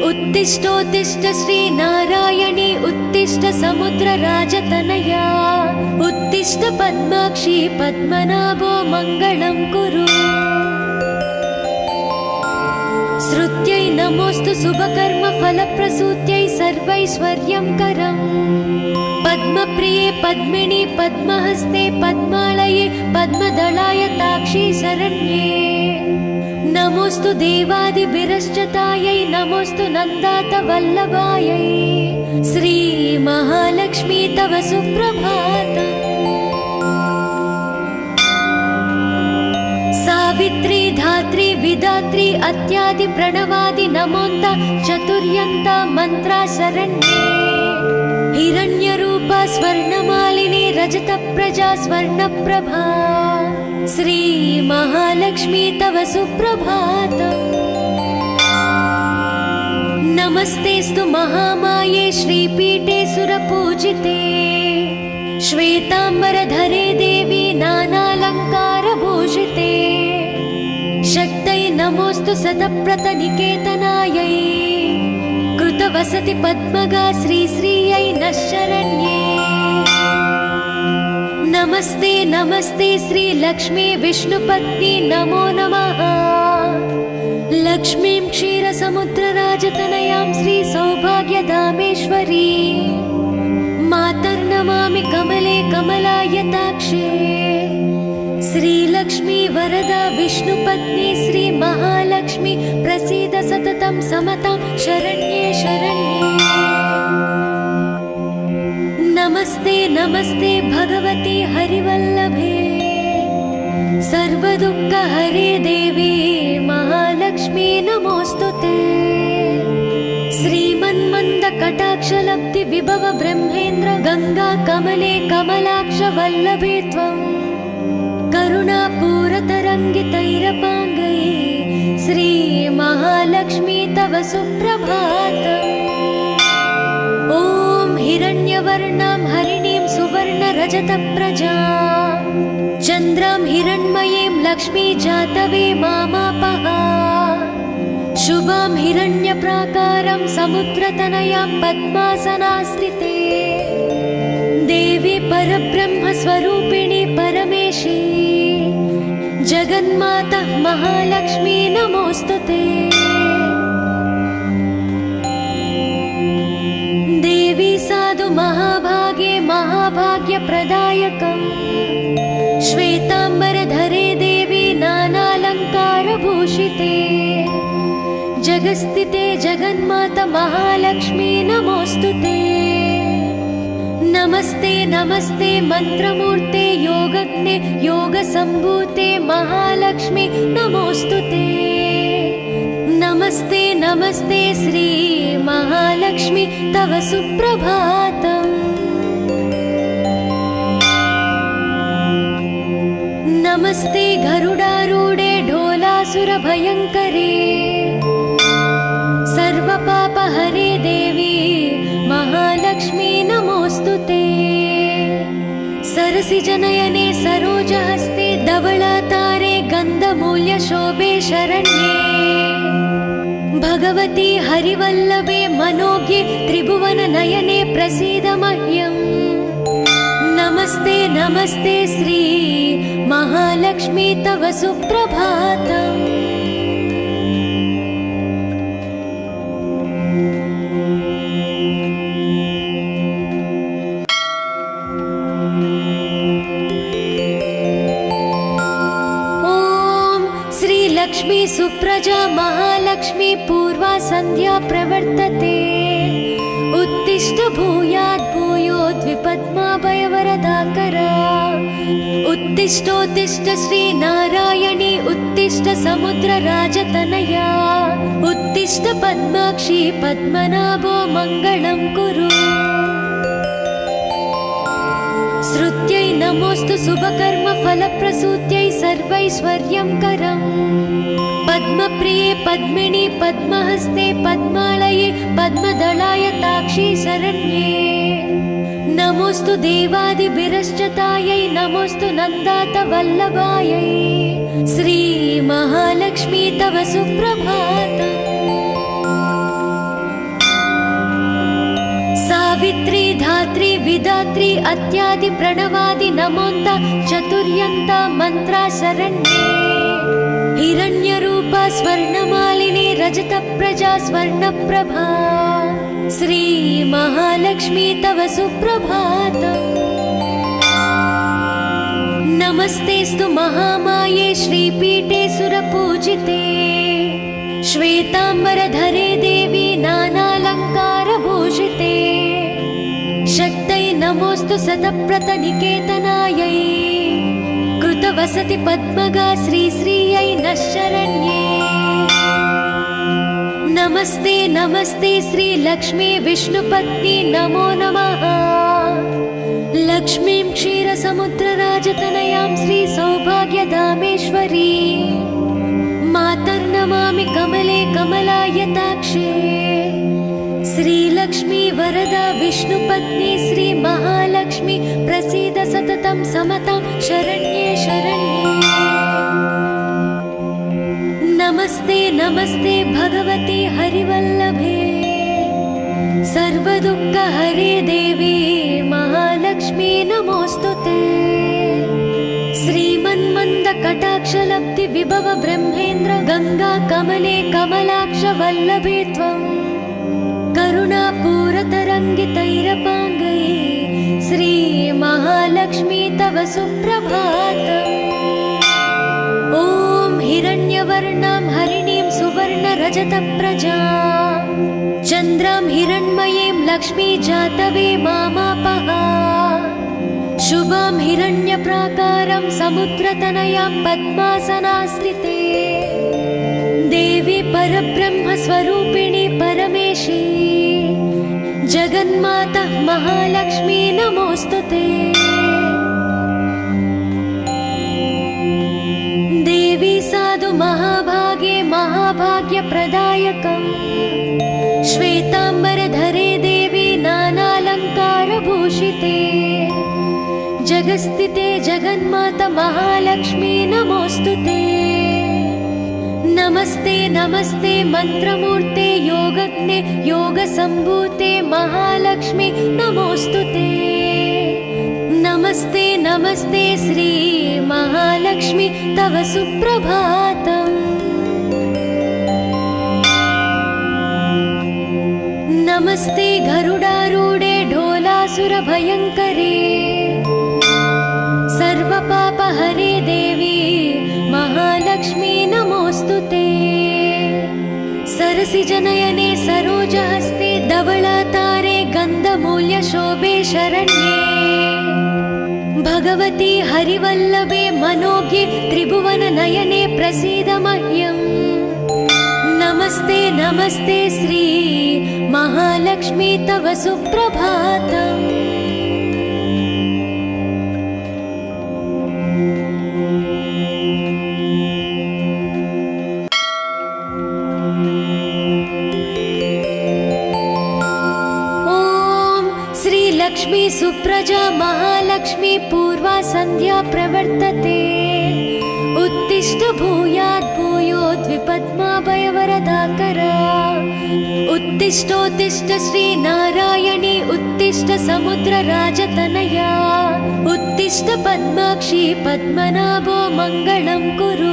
उत्तिष्ठोत्तिष्ठ श्री नारायणी उत्तिष्ठ समुद्रराजतनया। उत्तिष्ठ पद्माक्षी पद्मनाभो मङ्गलं कुरु। श्रुत्यै नमोस्तु शुभकर्म फलप्रसूत्यै सर्वैश्वर्यं करम्। पद्मप्रिये पद्मिनी पद्महस्ते पद्मालये पद्मदलाय ताक्षी शरण्ये। नमोस्तु देवादिभिरश्चतायै नमोस्तु नन्दात वल्लभायै। श्री महालक्ष्मी तव सुप्रभातम्। सावित्री धात्री विधात्री अत्यादि प्रणवादि नमोन्त चतुर्यन्त मंत्रा शरण्ये। हिरण्यरूपा स्वर्णमालिनी रजत प्रजा स्वर्णप्रभा। श्री महालक्ष्मी तव सुप्रभातम्। नमस्तेस्तु महामाये श्रीपीठे सुरपूजिते। श्वेतांबरधरे देवी नानालंकारभूषिते। शक्तै नमोस्तु शतप्रतनिकेतनायै। कृतवसति पद्मगा श्रीश्रियै नः शरण्ये। नमस्ते नमस्ते श्री लक्ष्मी विष्णुपत्नी नमो नमः। लक्ष्मीं क्षीरसमुद्रराजतनयां श्री सौभाग्यधामेश्वरी। मातर्नमामि कमले कमलायताक्षे। श्रीलक्ष्मी वरदा विष्णुपत्नी श्री महालक्ष्मी प्रसीद सततं समतां शरण्ये शरण्ये। नमस्ते नमस्ते भगवती हरिवल्लभे। सर्वदुःखहरे देवी महालक्ष्मी नमोस्तुते। श्रीमन्मन्दकटाक्षलब्धि विभव ब्रह्मेन्द्र गंगा कमले कमलाक्ष वल्लभे त्वं। करुणापूरतरङ्गितैरपाङ्गै श्री महालक्ष्मी तव सुप्रभातम्। ॐ हिरण्यवर्णां हरिणीं सुवर्णरजतप्रजां चन्द्रां हिरण्मयीं लक्ष्मी जातवे मामापः। शुभां हिरण्यप्राकारं समुद्रतनयां पद्मासनास्थिते। देवी परब्रह्मस्वरूपिणी परमेशी जगन्माता महालक्ष्मी नमोस्तुते। देवी साधु महाभागे महाभाग्यप्रदायकम्। श्वेतांबरधरे देवी नानालंकारभूषिते। जगस्थिते जगन्माता महालक्ष्मी नमोस्तुते। नमस्ते नमस्ते मंत्रमूर्ते योगज्ञे योगसम्भूते महालक्ष्मी नमोस्तुते। नमस्ते नमस्ते श्री महालक्ष्मी तव सुप्रभातम्। नमस्ते गरुडारूढे ढोलासुरभयङ्करे। सर्वपापहरे देवी महालक्ष्मी नमोस्तुते। सरसिजनयने सरोजहस्ते धवलातारे गन्धमूल्यशोभे शरण्ये। भगवती हरिवल्लभे मनोज्ञे त्रिभुवननयने प्रसीद मह्यम्। नमस्ते नमस्ते श्री महालक्ष्मी तव सुप्रभातम्। श्रीलक्ष्मी सुप्रजा महालक्ष्मी पूर्वा सन्ध्या प्रवर्तते। उत्तिष्ठ भूयात् भूयोद्विपद्माभयवरदाकरा। उत्तिष्ठोत्तिष्ठ श्रीनारायणी उत्तिष्ठ समुद्रराजतनया। उत्तिष्ठ पद्माक्षी पद्मनाभो मङ्गलं कुरु। श्रुत्यै नमोऽस्तु शुभकर्म फलप्रसूत्यै सर्वैश्वर्यं करम्। पद्मप्रिये पद्मिनी पद्महस्ते पद्मालये पद्मदलाय ताक्षी शरण्ये। नमोऽस्तु देवादिभिरश्चतायै नमोऽस्तु नन्दात वल्लभायै। श्री महालक्ष्मी तव सुप्रभातम्। सावित्री धात्री विधात्री अत्यादि प्रणवादि नमोन्त चतुर्यन्त मन्त्रा शरण्ये। हिरण्यरूपा स्वर्णमालिनी रजतप्रजा स्वर्णप्रभा। श्री महालक्ष्मी तव सुप्रभातम्। नमस्तेस्तु महामाये श्रीपीठे सुरपूजिते। श्वेताम्बरधरे देवी नानालङ्कारभूषिते। शक्तै नमोऽस्तु शतप्रतनिकेतनायै। कृतवसति पद्मगा श्रीश्रियै नः शरण्ये। नमस्ते नमस्ते श्रीलक्ष्मी विष्णुपत्नी नमो नमः। लक्ष्मीं क्षीरसमुद्रराजतनयां श्रीसौभाग्यधामेश्वरी। मातर्नमामि कमले कमलायताक्षे। श्रीलक्ष्मी वरदा विष्णुपत्नी श्री महालक्ष्मी प्रसीद सततं समतां शरण्ये शरण्ये। नमस्ते नमस्ते भगवती हरिवल्लभे। सर्वदुःखहरे देवी महालक्ष्मी नमोऽस्तुते। श्रीमन्मन्दकटाक्षलब्धि विभव ब्रह्मेन्द्र गंगा कमले कमलाक्ष वल्लभे त्वं। करुणापूरतरङ्गितैरपाङ्गै श्री महालक्ष्मी तव सुप्रभातम्। ॐ हिरण्यवर्णां हरिणीं सुवर्णरजतप्रजां चन्द्रां हिरण्मयीं लक्ष्मी जातवे मामापः। शुभां हिरण्यप्राकारं समुद्रतनयां पद्मासनास्थिते। देवी परब्रह्मस्वरूपिणी परमेशी जगन्माता महालक्ष्मी नमोऽस्तुते। देवी साधु महाभागे महाभाग्यप्रदायकम्। श्वेताम्बरधरे देवी नानालङ्कारभूषिते। जगस्थिते जगन्माता महालक्ष्मी नमोऽस्तुते। नमस्ते नमस्ते मन्त्रमूर्ते योगज्ञे योगसम्भूते महालक्ष्मी नमोऽस्तुते। नमस्ते नमस्ते श्री महालक्ष्मी तव सुप्रभातम्। नमस्ते गरुडारूढे ढोलासुरभयङ्करे। सर्वपापहरे देवी महालक्ष्मी नमोऽस्तुते। सरसिजनयने सरोजहस्ते धवलातारे गन्धमूल्यशोभे शरण्ये। भगवती हरिवल्लभे मनोज्ञे त्रिभुवननयने प्रसीद मह्यम्। नमस्ते नमस्ते श्री महालक्ष्मी तव सुप्रभातम्। लक्ष्मी सुप्रजा महालक्ष्मी पूर्वा सन्ध्या प्रवर्तते। उत्तिष्ठ भूयात् भूयोद्विपद्माभयवरदाकरा। उत्तिष्ठोत्तिष्ठ श्रीनारायणी उत्तिष्ठ समुद्रराजतनया। उत्तिष्ठ पद्माक्षी पद्मनाभो मङ्गलं कुरु।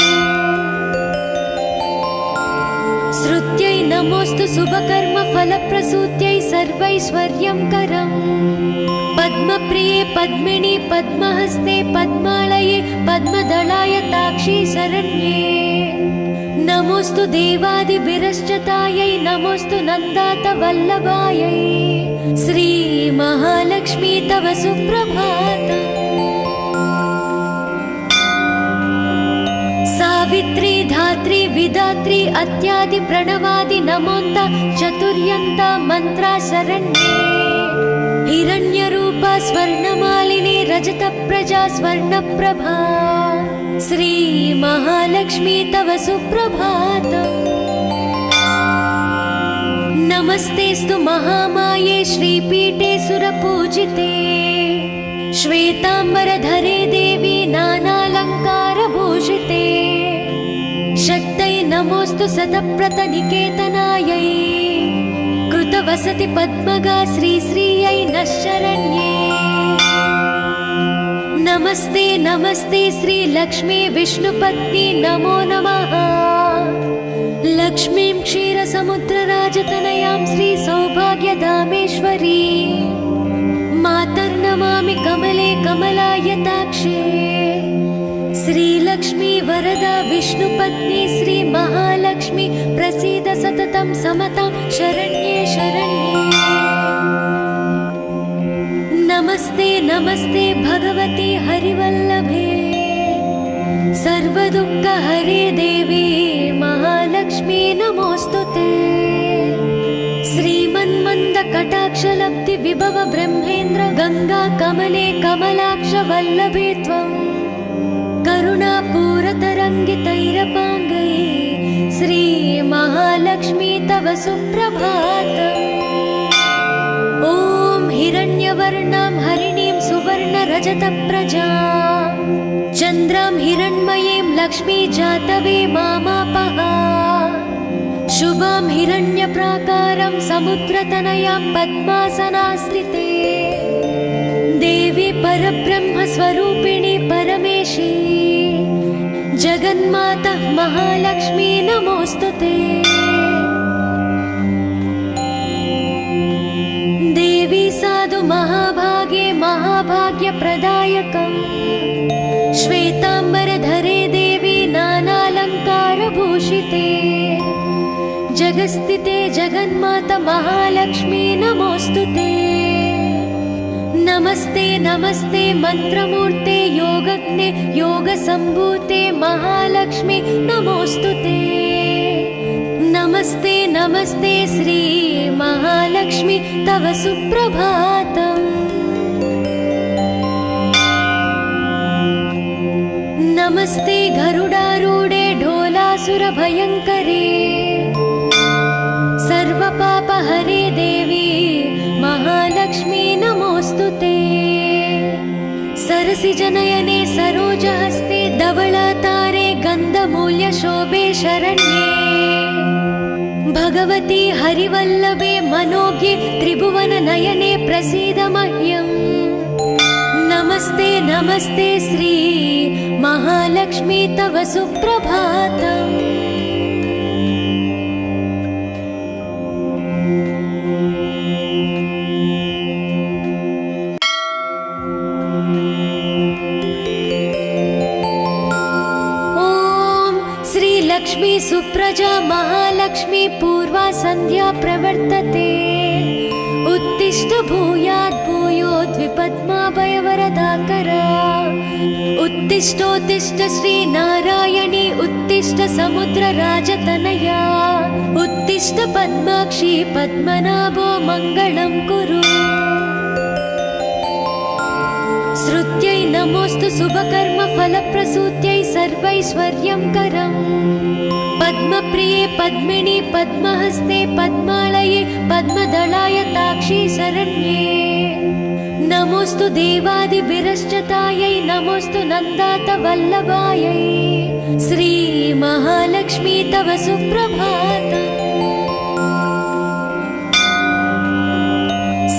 श्रुत्यै नमोऽस्तु शुभकर्म फलप्रसूत्यै सर्वैश्वर्यं करम्। पद्मप्रिये पद्मिनी पद्महस्ते पद्मालये पद्मदलायताक्षी शरण्ये नमोस्तु देवादिभिरश्चतायै नमोस्तु नन्दातवल्लभायै श्री महालक्ष्मी तव सुप्रभातम् सावित्री धात्री विधात्री अत्यादि प्रणवादि नमोन्त चतुर्यन्ता मन्त्रा शरण्ये हिरण्यरूपा स्वर्णमालिनी रजतप्रजा स्वर्णप्रभा श्री महालक्ष्मी तव सुप्रभातम् नमस्तेस्तु महामाये श्रीपीठे सुरपूजिते श्वेताम्बरधरे देवी नानालङ्कारभूषिते शक्तै नमोस्तु सतप्रतनिकेतनायै कृतवसति पद्मगा श्रीश्रियै नः शरण्ये नमस्ते नमस्ते श्री लक्ष्मी विष्णुपत्नी नमो नमः लक्ष्मीं क्षीरसमुद्रराजतनयां श्री सौभाग्यधामेश्वरी मातर्नमामि कमले कमलायताक्षे श्रीलक्ष्मी वरदा विष्णुपत्नी श्री महालक्ष्मी प्रसीद सततं समतां शरण्ये शरण्ये नमस्ते नमस्ते भगवती हरिवल्लभे सर्वदुःखहरे देवी महालक्ष्मी नमोस्तुते श्रीमन्मन्दकटाक्षलब्धि विभव ब्रह्मेन्द्र गंगा कमले कमलाक्ष वल्लभे त्वं करुणापूरतरङ्गितैरपाङ्गै श्री महालक्ष्मी तव सुप्रभातम् ॐ हिरण्यवर्णां हरिणीं सुवर्णरजतप्रजां चन्द्रां हिरण्मयीं लक्ष्मी जातवे मामापः शुभां हिरण्यप्राकारं समुद्रतनयां पद्मासनास्थिते देवी परब्रह्मस्वरूपिणी परमेशी जगन्माता महालक्ष्मी नमोस्तुते देवी साधु महाभागे महाभाग्यप्रदायकम् श्वेताम्बरधरे देवी नानालङ्कारभूषिते जगस्थिते जगन्माता महालक्ष्मी नमोस्तुते नमस्ते नमस्ते मंत्रमूर्ते योगज्ञे योगसम्भूते महालक्ष्मी नमोस्तुते नमस्ते नमस्ते श्री महालक्ष्मी तव सुप्रभातम् नमस्ते गरुडारूढे ढोलासुरभयङ्करे सर्वपापहरे देवी महालक्ष्मी नमोस्तुते सरसिजनयने सरोजहस्ते धवलातारे गन्धमूल्यशोभे शरण्ये भगवती हरिवल्लभे मनोज्ञे त्रिभुवननयने प्रसीद मह्यम् नमस्ते नमस्ते श्री महालक्ष्मी तव सुप्रभातम् लक्ष्मी सुप्रजा महालक्ष्मी पूर्वा संध्या प्रवर्तते उत्तिष्ठ भूयात् भूयोद्विपद्माभयवरदाकरा उत्तिष्ठोत्तिष्ठ श्री नारायणी उत्तिष्ठ समुद्रराजतनया उत्तिष्ठ पद्माक्षी पद्मनाभो मङ्गलं कुरु श्रुत्यै नमोस्तु शुभकर्म फलप्रसूत्यै सर्वैश्वर्यं करम् पद्मप्रिये पद्मिनी पद्महस्ते पद्मालये पद्मदलायताक्षी शरण्ये नमोस्तु देवादिभिरश्चतायै नमोस्तु नन्दातवल्लभायै श्री महालक्ष्मी तव सुप्रभातम्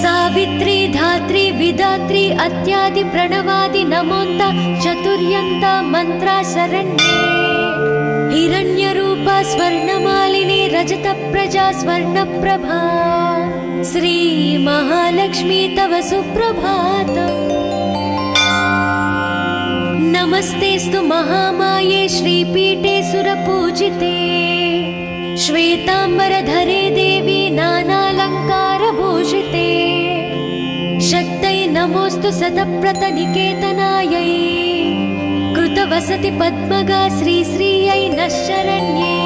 सावित्री धात्री विधात्री अत्यादि प्रणवादि नमोन्त चतुर्यन्ता मन्त्रा शरण्ये हिरण्यरूपा स्वर्णमालिनी रजतप्रजा स्वर्णप्रभा श्री महालक्ष्मी तव सुप्रभातम् नमस्तेस्तु महामाये श्रीपीठे सुरपूजिते श्वेतांबरधरे देवी नानालङ्कारभूषिते शक्तै नमोऽस्तु सतप्रतनिकेतनायै कृतवसति पद्मगा श्रीश्रियै नः शरण्ये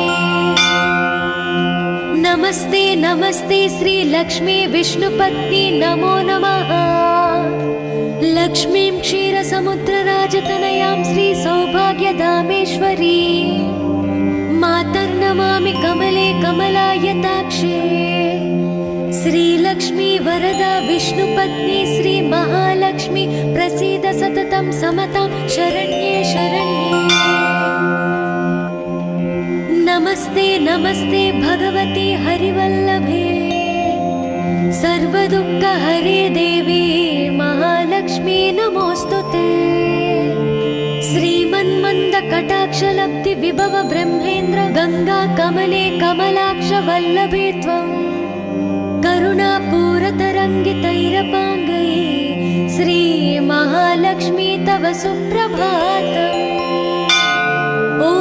नमस्ते नमस्ते श्रीलक्ष्मी विष्णुपत्नी नमो नमः लक्ष्मीं क्षीरसमुद्रराजतनयां श्रीसौभाग्यधामेश्वरी मातर्नमामि कमले कमलायताक्षे श्रीलक्ष्मी वरदा विष्णुपत्नी श्रीमहालक्ष्मी प्रसीद सततं समतां शरण्ये शरण्ये नमस्ते नमस्ते भगवती हरिवल्लभे सर्वदुःखहरे देवी महालक्ष्मी नमोऽस्तुते श्रीमन्मन्दकटाक्षलब्धि विभव ब्रह्मेन्द्र गंगा कमले कमलाक्ष वल्लभे त्वं करुणापूरतरङ्गितैरपाङ्गै श्री महालक्ष्मी तव सुप्रभातम् ॐ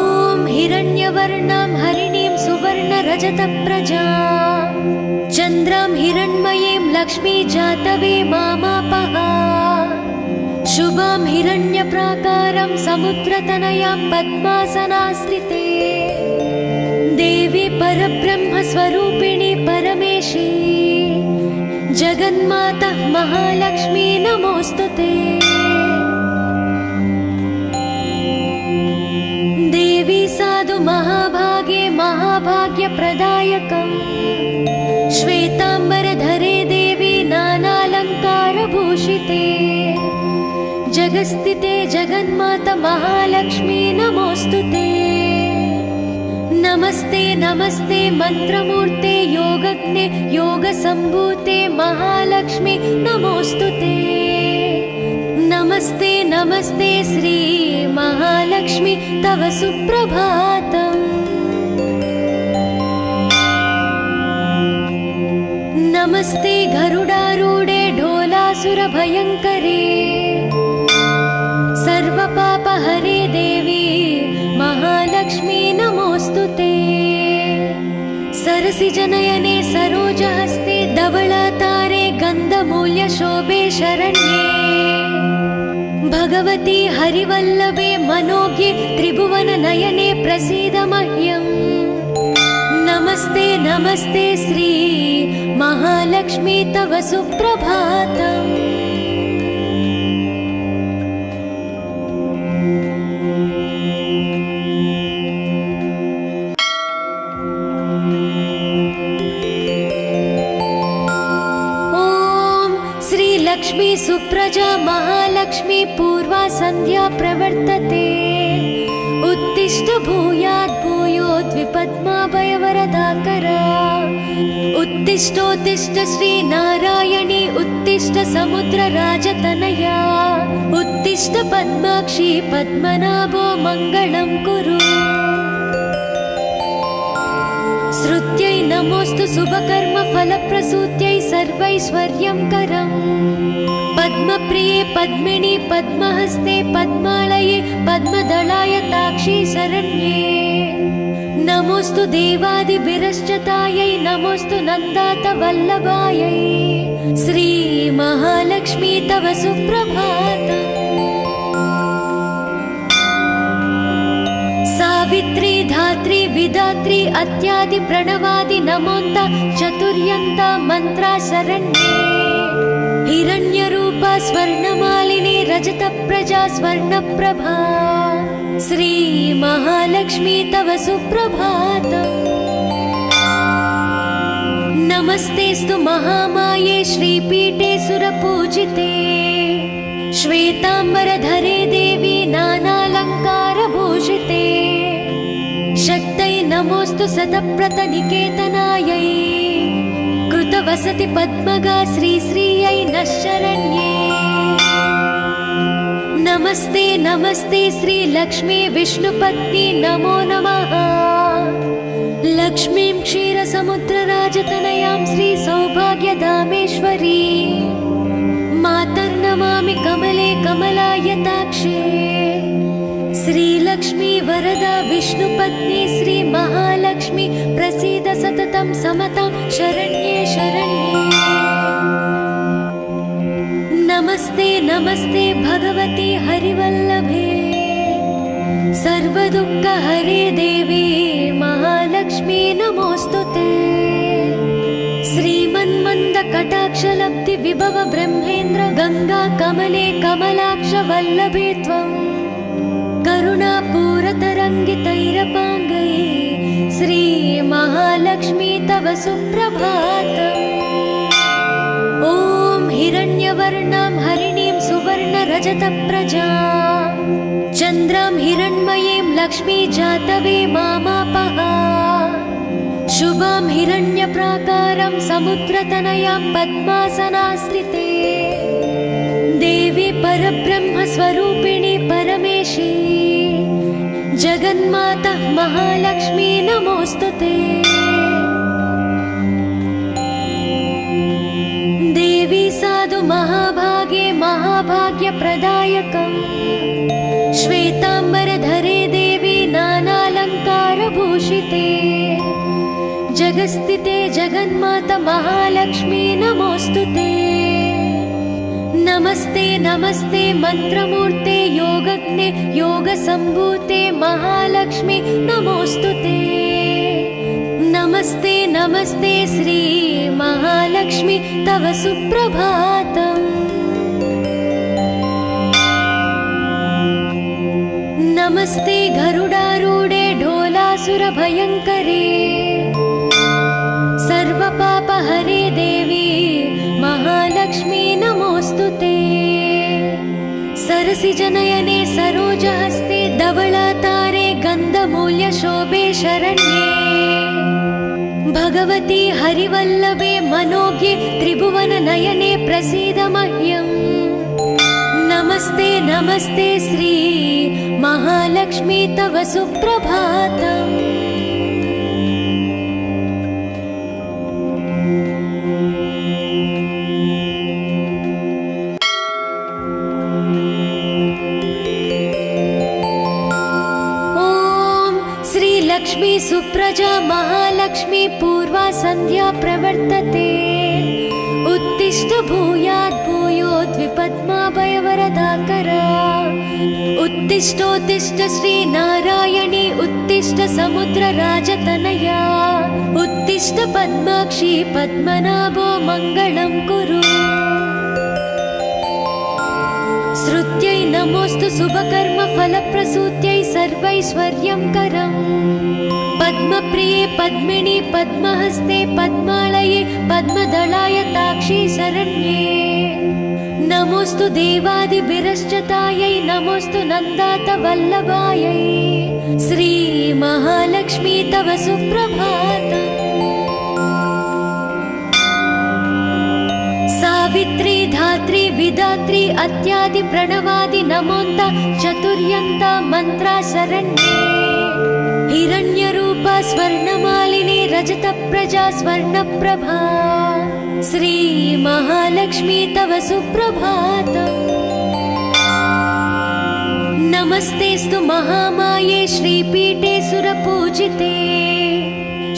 हिरण्यवर्णां हरिणीं सुवर्णरजतप्रजां चन्द्रां हिरण्मयीं लक्ष्मी जातवे मामापः शुभां हिरण्यप्राकारं समुद्रतनयां पद्मासनास्थिते देवी परब्रह्मस्वरूपिणी परमेशी जगन्माता महालक्ष्मी नमोऽस्तुते देवी साधु महाभागे महाभाग्यप्रदायकम् श्वेतांबरधरे देवी नानालङ्कारभूषिते जगस्थिते जगन्माता महालक्ष्मी नमोऽस्तुते नमस्ते नमस्ते मंत्रमूर्ते योगज्ञे योगसम्भूते महालक्ष्मी नमोऽस्तुते नमस्ते नमस्ते श्री महालक्ष्मी तव सुप्रभातम् नमस्ते गरुडारूढे ढोलासुरभयङ्करे सर्वपापहरे देवी महालक्ष्मी नमोऽस्तुते सरसिजनयने सरोजहस्ते धवलातारे गन्धमूल्यशोभे शरण्ये भगवती हरिवल्लभे मनोज्ञे त्रिभुवननयने प्रसीद मह्यम् नमस्ते नमस्ते श्री महालक्ष्मी तव सुप्रभातम् लक्ष्मी सुप्रजा महालक्ष्मी पूर्वा संध्या प्रवर्तते उत्तिष्ठ भूयात् भूयोद्विपद्माभयवरदाकरा उत्तिष्ठोत्तिष्ठ श्री नारायणी उत्तिष्ठ समुद्रराजतनया उत्तिष्ठ पद्माक्षी पद्मनाभो मङ्गलं कुरु श्रुत्यै नमोऽस्तु शुभकर्म फलप्रसूत्यै सर्वैश्वर्यं करम् पद्मप्रिये पद्मिनी पद्महस्ते पद्मालये पद्मदलायताक्षी शरण्ये नमोऽस्तु देवादिभिरश्चतायै नमोऽस्तु नन्दातवल्लभायै श्री महालक्ष्मी तव सुप्रभातम् सावित्री धात्री विधात्री अत्यादि प्रणवादि नमोन्त चतुर्यन्त मंत्रा शरण्ये हिरण्यरूपा स्वर्णमालिनी रजतप्रजा स्वर्णप्रभा श्री महालक्ष्मी तव सुप्रभातम् नमस्तेस्तु महामाये श्रीपीठे सुरपूजिते श्वेतांबरधरे देवी नानालङ्कारभूषिते शक्तै नमोऽस्तु सतप्रतनिकेतनायै कृतवसति पद्मगा श्रीश्रियै नः शरण्ये नमस्ते नमस्ते श्रीलक्ष्मी विष्णुपत्नी नमो नमः लक्ष्मीं क्षीरसमुद्रराजतनयां श्रीसौभाग्यधामेश्वरी मातर्नमामि कमले कमलायताक्षे लक्ष्मी वरदा विष्णुपत्नी श्री महालक्ष्मी प्रसीद सततं समतां शरण्ये शरण्ये। नमस्ते नमस्ते भगवती हरिवल्लभे सर्वदुःखहरे देवी महालक्ष्मी नमोस्तुते। श्रीमन्मन्दकटाक्षलब्धि विभव ब्रह्मेन्द्र गंगा कमले कमलाक्ष वल्लभे त्वं करुणापूरतरङ्गितैरपाङ्गै श्री महालक्ष्मी तव सुप्रभातम्। ॐ हिरण्यवर्णां हरिणीं सुवर्णरजतप्रजां चन्द्रां हिरण्मयीं लक्ष्मी जातवे मामापः। शुभां हिरण्यप्राकारं समुद्रतनयां पद्मासनास्थिते देवी परब्रह्मस्वरूपिणी परमेशी जगन्माता महालक्ष्मी नमोस्तुते। देवी साधु महाभागे महाभाग्यप्रदायकम् श्वेतांबरधरे देवी नानालंकारभूषिते जगस्थिते जगन्माता महालक्ष्मी नमोस्तुते। नमस्ते नमस्ते मंत्रमूर्ते योगज्ञे योगसंभूते महालक्ष्मी नमोस्तुते। नमस्ते नमस्ते श्री महालक्ष्मी तव सुप्रभातम्। नमस्ते गरुडारूढे ढोलासुरभयङ्करे सर्वपापहरे देवी महालक्ष्मी नमोस्तुते। सरसिजनयने सरोजहस्ते धवलातारे गन्धमूल्यशोभे शरण्ये भगवती हरिवल्लभे मनोज्ञे त्रिभुवननयने प्रसीद मह्यम्। नमस्ते नमस्ते श्री महालक्ष्मी तव सुप्रभातम्। लक्ष्मी सुप्रजा महालक्ष्मी पूर्वा संध्या प्रवर्तते उत्तिष्ठ भूयात् भूयोद्विपद्माभयवरदाकरा उत्तिष्ठोत्तिष्ठ श्री नारायणी उत्तिष्ठ समुद्रराजतनया उत्तिष्ठ पद्माक्षी पद्मनाभो मङ्गलं कुरु। श्रुत्यै नमोस्तु शुभकर्म फलप्रसूत्यै सर्वैश्वर्यं करम् पद्मप्रिये पद्मिनी पद्महस्ते पद्मालये पद्मदलाय ताक्षी शरण्ये। नमोस्तु देवादिभिरश्चतायै नमोस्तु नन्दात वल्लभायै श्री महालक्ष्मी तव सुप्रभातम्। सावित्री धात्री विधात्री अत्यादि प्रणवादि नमोन्त चतुर्यन्ता मंत्रा शरण्ये। हिरण्यरूपा स्वर्णमालिनी रजतप्रजा स्वर्णप्रभा श्री महालक्ष्मी तव सुप्रभातम्। नमस्तेस्तु महामाये श्रीपीठे सुरपूजिते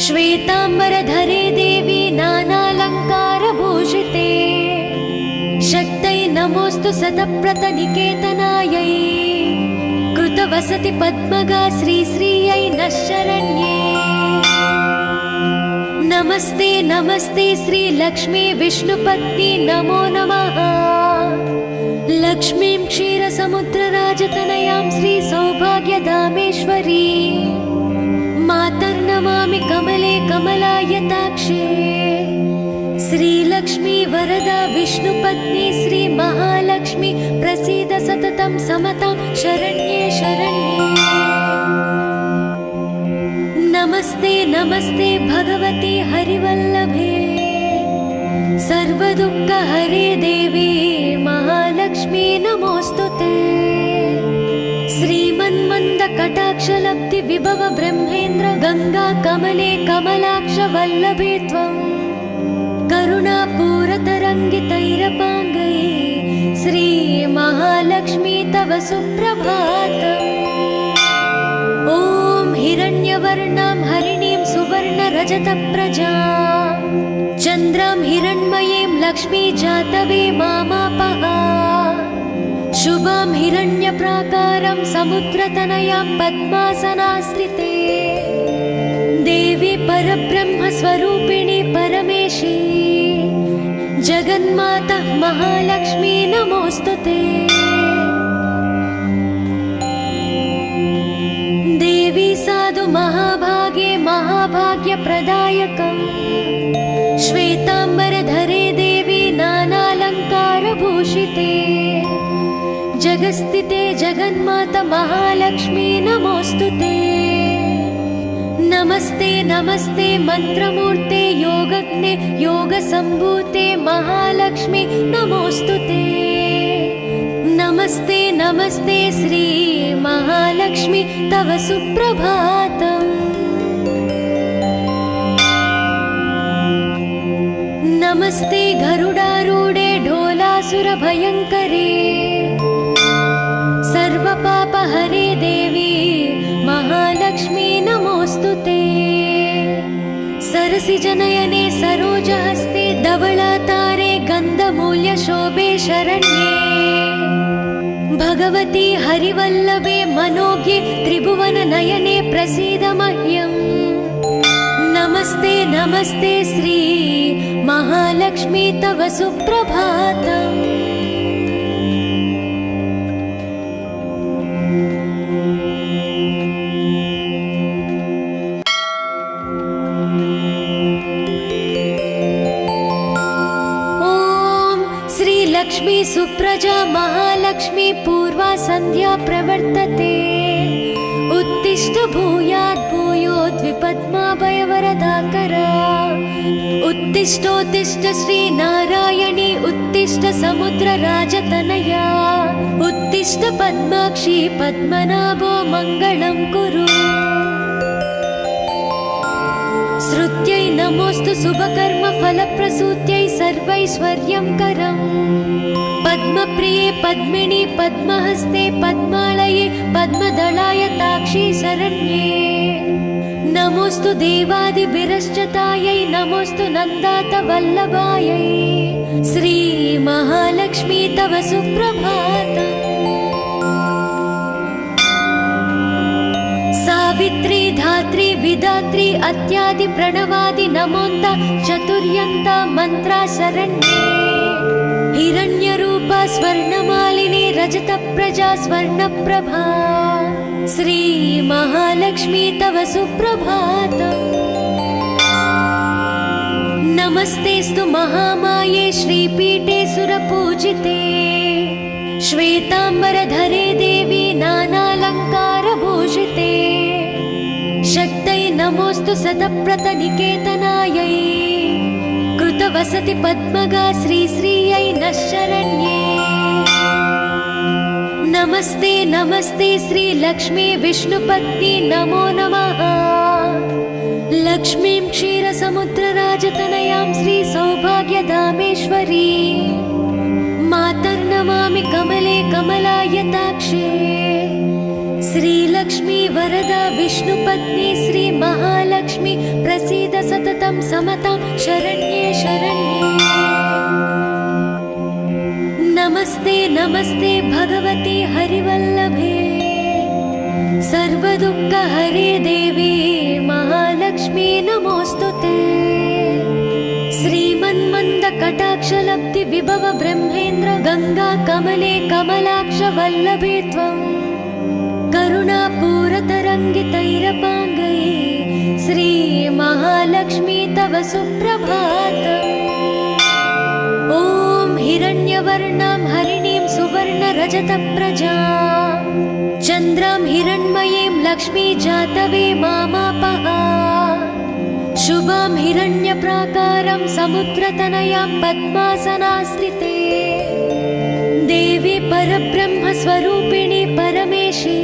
श्वेतांबरधरे देवी नानालंकारभूषिते शक्तै नमोस्तु सतप्रतनिकेतनायै कृतवसति पद्मगा श्रीश्रियै नः शरण्ये। नमस्ते नमस्ते श्री लक्ष्मी विष्णुपत्नी नमो नमः। लक्ष्मीं क्षीरसमुद्रराजतनयां श्री सौभाग्यधामेश्वरी मातर्नमामि कमले कमलायताक्षे। श्रीलक्ष्मी वरदा विष्णुपत्नी श्री महालक्ष्मी प्रसीद सततं समतां शरण्ये शरण्ये। नमस्ते नमस्ते भगवती हरिवल्लभे सर्वदुःखहरे देवी महालक्ष्मी नमोस्तुते। श्रीमन्मन्दकटाक्षलब्धि विभव ब्रह्मेन्द्र गंगा कमले कमलाक्ष वल्लभे त्वं करुणापूरतरङ्गितैरपाङ्गै श्री महालक्ष्मी तव सुप्रभातम्। हिरण्यवर्णां हरिणीं सुवर्णरजतप्रजां चन्द्रां हिरण्मयीं लक्ष्मी जातवे मामापः शुभां हिरण्यप्राकारं समुद्रतनयां पद्मासनास्थिते देवी परब्रह्मस्वरूपिणी परमेशी जगन्माता महालक्ष्मी नमोस्तुते। देवी साधु महाभागे महाभाग्यप्रदायकं श्वेताम्बरधरे देवी नानालङ्कारभूषिते जगस्थिते जगन्माता महालक्ष्मी नमोस्तुते। नमस्ते नमस्ते मंत्रमूर्ते योगज्ञे योगसम्भूते महालक्ष्मी नमोस्तुते। नमस्ते नमस्ते श्री महालक्ष्मी तव सुप्रभातम्। नमस्ते गरुडारूढे ढोलासुरभयङ्करे सर्वपापहरे देवी महालक्ष्मी नमोस्तुते। सरसिजनयने सरोजहस्ते धवलातारे गन्धमूल्यशोभे शरण्ये भगवती हरिवल्लभे मनोज्ञे त्रिभुवननयने प्रसीद मह्यम्। नमस्ते नमस्ते श्री महालक्ष्मी तव सुप्रभातम्। लक्ष्मी सुप्रजा महालक्ष्मी पूर्वा संध्या प्रवर्तते उत्तिष्ठ भूयात् भूयोद्विपद्माभयवरदाकरा उत्तिष्ठोत्तिष्ठ श्री नारायणी उत्तिष्ठ समुद्रराजतनया उत्तिष्ठ पद्माक्षी पद्मनाभो मङ्गलं कुरु। श्रुत्यै नमोस्तु शुभकर्म फलप्रसूत्यै सर्वैश्वर्यं करम् पद्मप्रिये पद्मिनी पद्महस्ते पद्मालये पद्मदलाय ताक्षी शरण्ये नमोस्तु देवादिभिरश्चतायै नमोस्तु नन्दात वल्लभायै श्री महालक्ष्मी तव सुप्रभातम्। सावित्री धात्री विधात्री अत्यादि प्रणवादि नमोन्त चतुर्यन्ता मन्त्रा शरण्ये हिरण्यरूपा स्वर्णमालिनी रजतप्रजा स्वर्णप्रभा श्री महालक्ष्मी तव सुप्रभातम्। नमस्तेस्तु महामाये श्रीपीठे सुरपूजिते श्वेताम्बरधरे देवी नानालङ्कारभूषिते शक्तै नमोस्तु सतप्रतनिकेतनायै कृतवसति पद्मगा श्रीश्रियै नः शरण्ये। नमस्ते नमस्ते श्री लक्ष्मी विष्णुपत्नी नमो नमः लक्ष्मीं क्षीरसमुद्रराजतनयां श्री सौभाग्यधामेश्वरी मातर्नमामि कमले कमलायताक्षे श्रीलक्ष्मी वरदा विष्णुपत्नी श्री महालक्ष्मी प्रसीद सततं समतां शरण्ये शरण्ये। नमस्ते नमस्ते भगवती हरिवल्लभे सर्वदुःखहरे देवी महालक्ष्मी नमोस्तुते। श्रीमन्मन्दकटाक्षलब्धि विभव ब्रह्मेन्द्र गंगा कमले कमलाक्ष वल्लभे त्वं करुणापूरतरङ्गितैरपाङ्गै श्री महालक्ष्मी तव सुप्रभातम्। ॐ हिरण्यवर्णां हरिणीं सुवर्णरजतप्रजां चन्द्रां हिरण्मयीं लक्ष्मी जातवे मामापः शुभां हिरण्यप्राकारं समुद्रतनयां पद्मासनास्थिते देवी परब्रह्मस्वरूपिणी परमेशी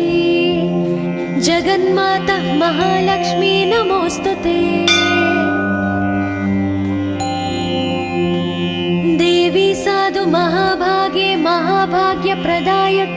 जगन्माता महालक्ष्मी नमोस्तुते। देवी साधु महाभागे महाभाग्यप्रदायक